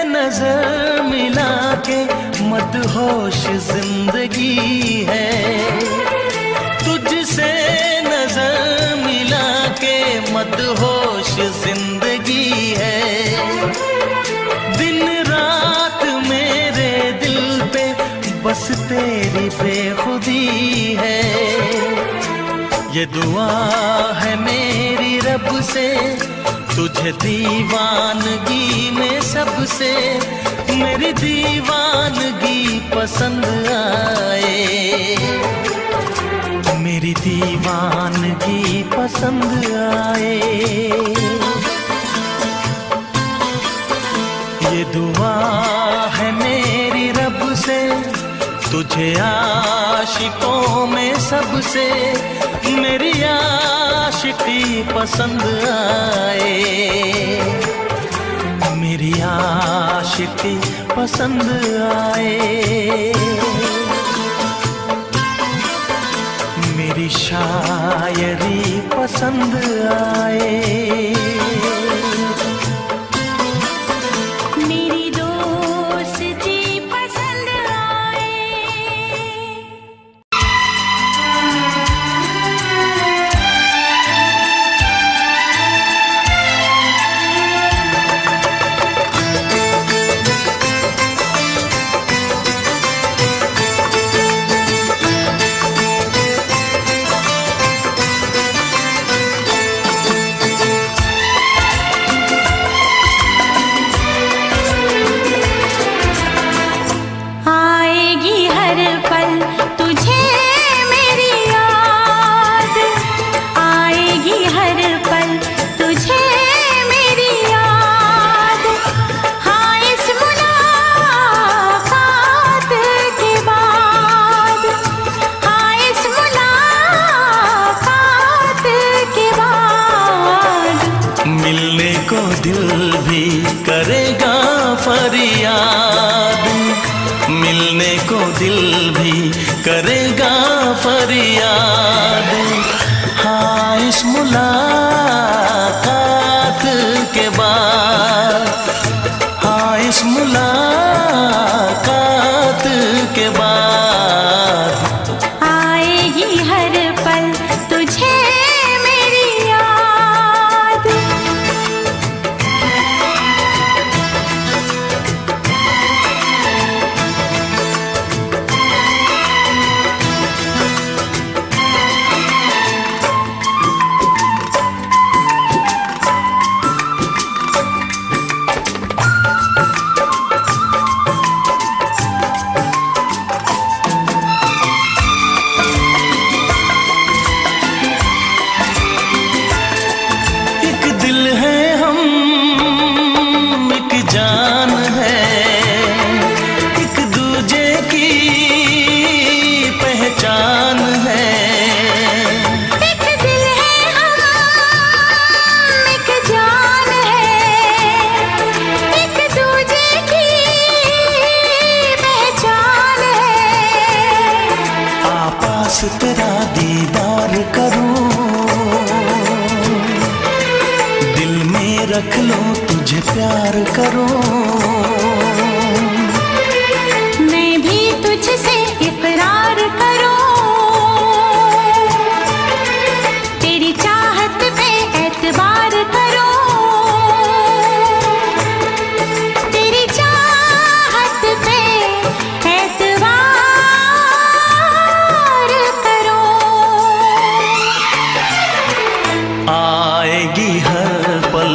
नजर मिला के मदहोश जिंदगी है, तुझसे नजर मिला के मदहोश जिंदगी है। दिन रात मेरे दिल पे बस तेरी बेखुदी है। ये दुआ है मेरी रब से तुझे दीवानगी में सबसे मेरी दीवानगी पसंद आए, मेरी दीवानगी आएगी पसंद आए। ये दुआ है मेरी रब से, तुझे आशिकों में सबसे मेरी आशिकी पसंद आए, मेरी आशिकी पसंद आए, मेरी शायरी पसंद आए, मेरी दोस्ती पसंद आए। आएगी हर पल तुझे मेरी याद, आएगी हर पल तुझे मेरी याद। हाँ इस मुलाकात के बाद, हाँ इस मुलाकात के बाद मिलने को दिल भी करेगा फरियाद, मिलने को दिल भी करेगा फरियाद। हाँ इस मुलाकात के बाद, हाँ इस मुलाकात के बाद आएगी हर पल तुझे मेरी याद। एक दिल है हम, एक जान है, एक दूजे की पहचान है। एक दिल है हम, एक जान है, एक दूजे की पहचान है। आपास तेरा दीदार करूं, दिल में रख लो तुझे प्यार करूं, मैं भी तुझसे इकरार करूं, तेरी चाहत पे एतबार करूं, तेरी चाहत पे एतबार करूं। आएगी हर पल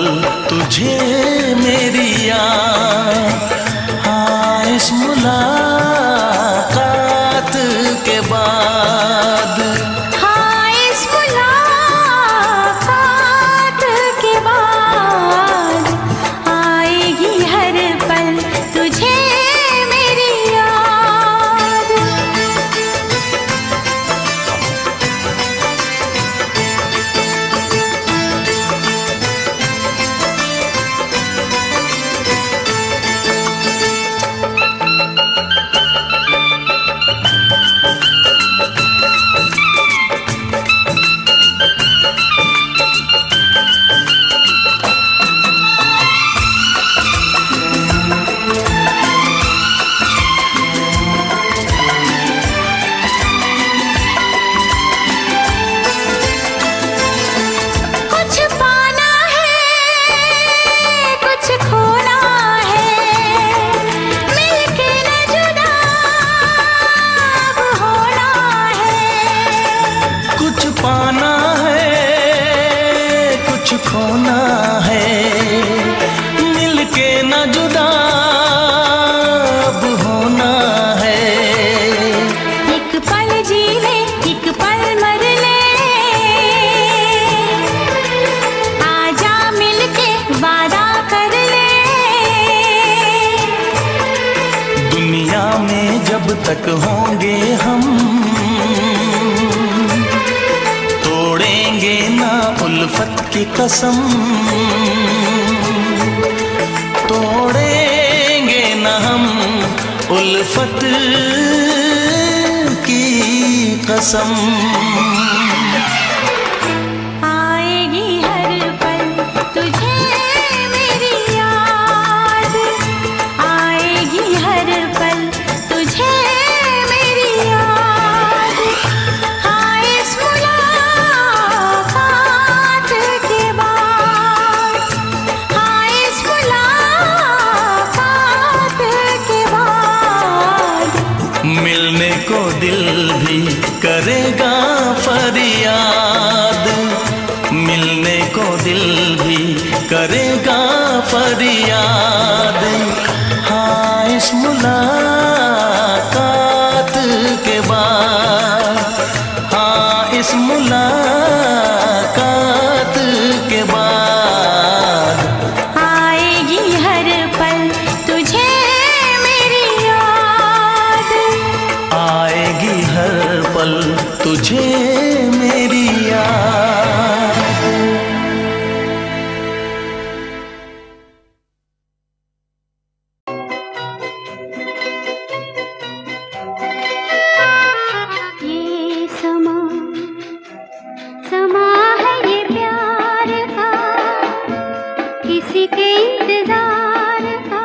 तुझे मेरी याद। हाँ इस मुलाकात के बाद, हाँ इस मुलाकात के बाद आएगी हर पल तुझे मेरी याद। तक होंगे हम, तोड़ेंगे ना उल्फत की कसम, तोड़ेंगे ना हम उल्फत की कसम। आएगी हर पल तुझे मेरी याद, आएगी हर पल तुझे मेरी याद। हाँ इस मुलाकात के बाद, हाँ इस मुलाकात के बाद मिलने को दिल भी करेगा फरियाद, मिलने को दिल भी करेगा फरियाद। हाँ इस मुलाकात के बाद, हाँ इस मुलाकात के बाद आएगी हर पल तुझे मेरी याद, आएगी हर पल तुझे मेरी याद। ये समा समा है ये प्यार का, किसी के इंतजार का।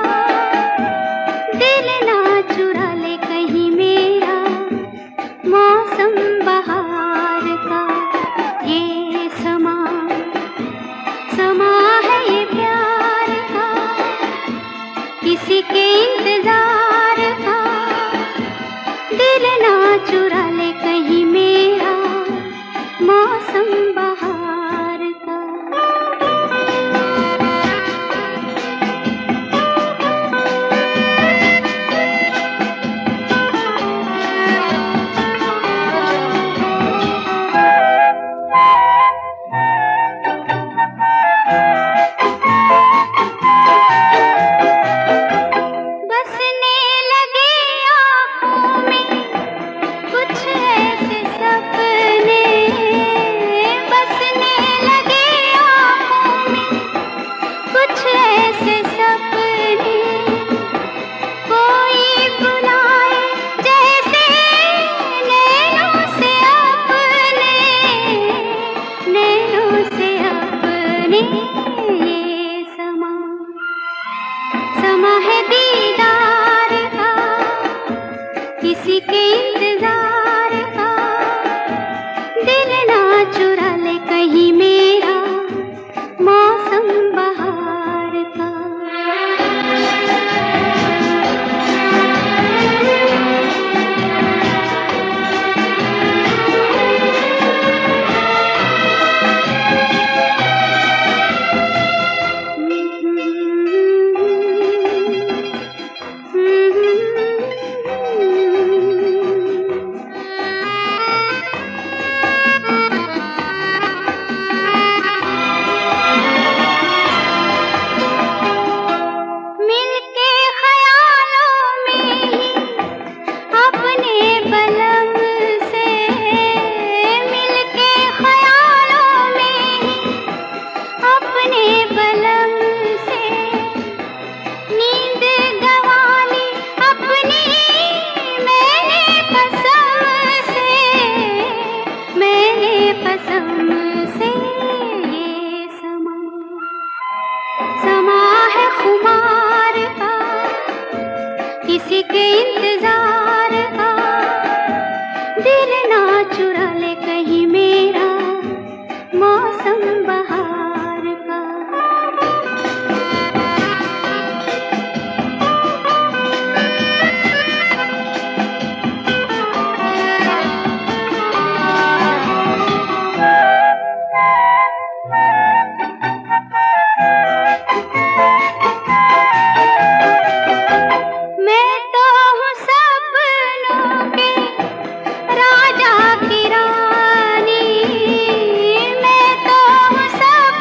दिल ना चुरा ले कहीं मेरा मौसम बहार का। ये समा समा है ये प्यार का, किसी के इंतजार का। दिल ना चुरा ले कहीं मेरा मौसम बहार का। बसने लगे आँखों में कुछ ऐसे सपने, बसने लगे आँखों में कुछ ऐसे सपने। कोई बुलाए जैसे नैनों से अपने, नैनों से अपने। ये समा समा है दीदार का, किसी के इंतजार का। दिल ना चुरा ले कहीं मेरा मौसम बहार का। मिलके ख्यालों में ही अपने बलम से, मिलके ख्यालों में ही अपने बलम से। नींद गंवा ली अपनी मैंने कसम से, मैंने कसम से। ये समा समा है खुमार का, किसी के इंतजार का। दिल ना चुरा ले कहीं मेरा मौसम बहार का। मैं तो हूँ सपनों के राजा की रानी, मैं तो हूँ सब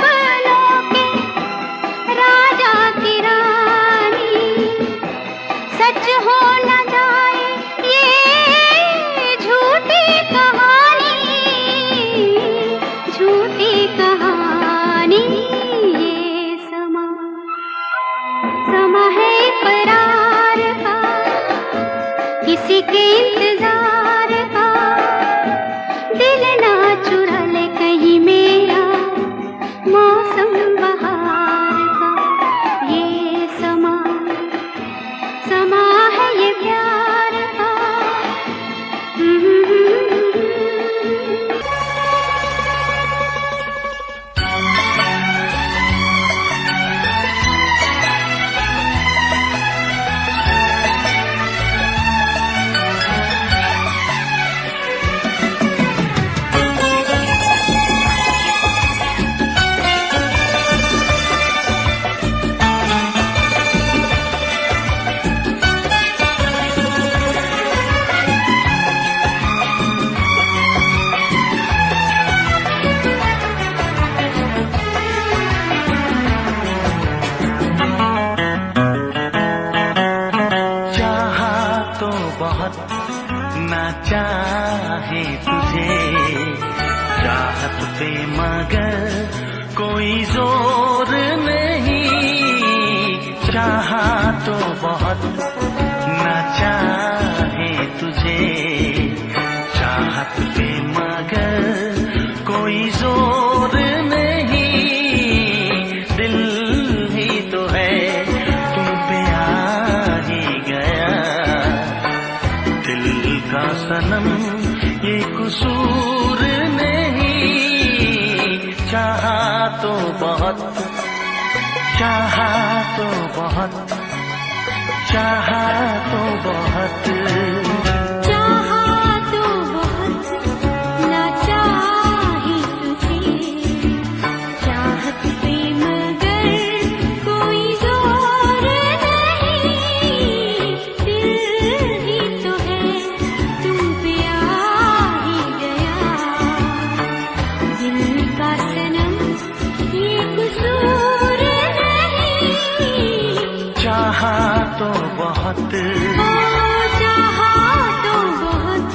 पे मगर कोई जोर नहीं, चाहा तो बहुत ना चाहे तुझे, चाहत पे मगर कोई जोर नहीं, दिल ही तो है तुम पे आ ही गया, दिल का सनम ये कसूर नहीं, चाहा तो बहुत, चाहा तो बहुत, चाहा तो बहुत, चाहा तो बहुत ना चाहे तुझे, चाहत पे मगर कोई जोर नहीं, दिल ही तो है तुम पे आ ही गया, दिल का सनम ये कसूर नहीं, चाहा तो बहुत, चाहा तो बहुत।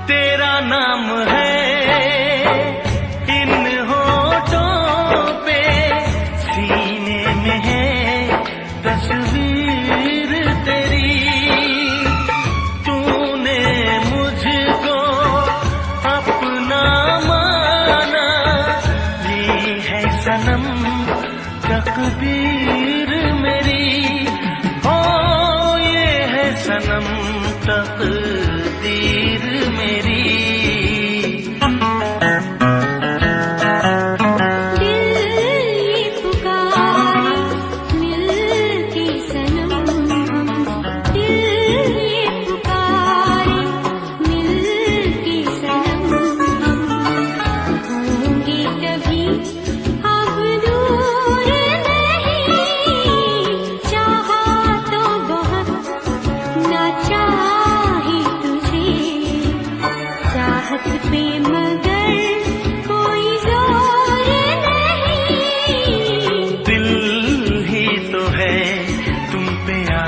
तेरा नाम है इन होठों पे, सीने में है तस्वीर तेरी, तूने मुझको अपना माना, ये है सनम तकदीर मेरी, ओ ये है सनम तकदीर मेरी। दिल ये पुकारे मिलके सनम हम, दिल ये पुकारे मिलके सनम हम, होंगे कभी अब दूर नहीं, चाहा तो बहुत ना चाहे तुझे, चाहत पे मगर कोई जोर नहीं, दिल ही तो है तुम पे आ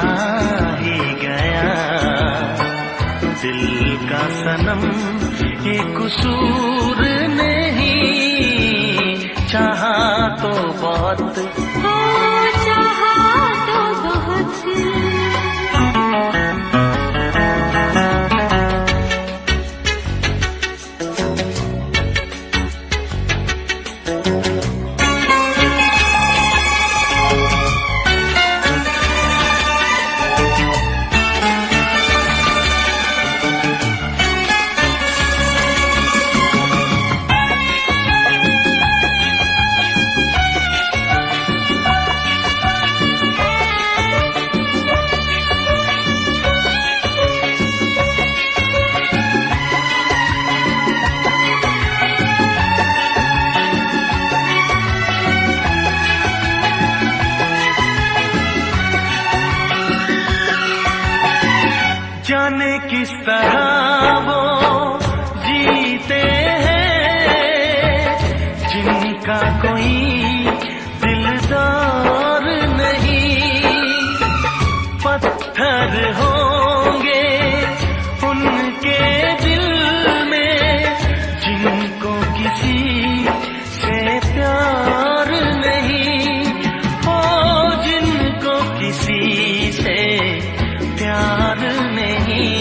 ही गया, दिल का सनम ये कसूर नहीं, चाहा तो बहुत, चाहा तो बहुत। जाने किस तरह वो जीते हैं जिनका कोई दिलदार नहीं, पत्थर होंगे उनके दिल में जिनको किसी से प्यार नहीं, ओ जिनको किसी से प्यार नहीं।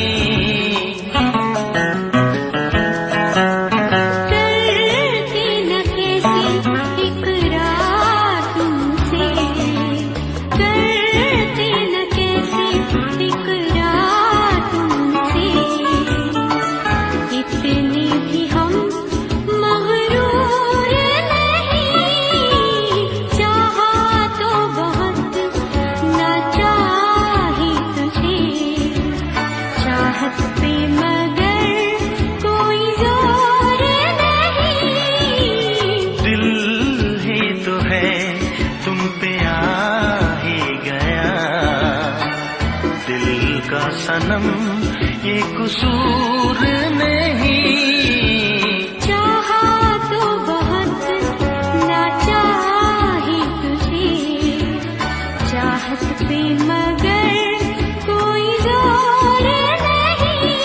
सनम ये कसूर नहीं। चाहा तो बहुत ना चाहा ही तुझे, चाहत पे मगर कोई जोर नहीं।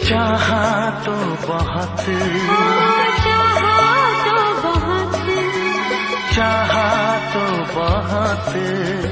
चाहा तो बहुत, चाहा तो बहुत, चाहा तो बहुत।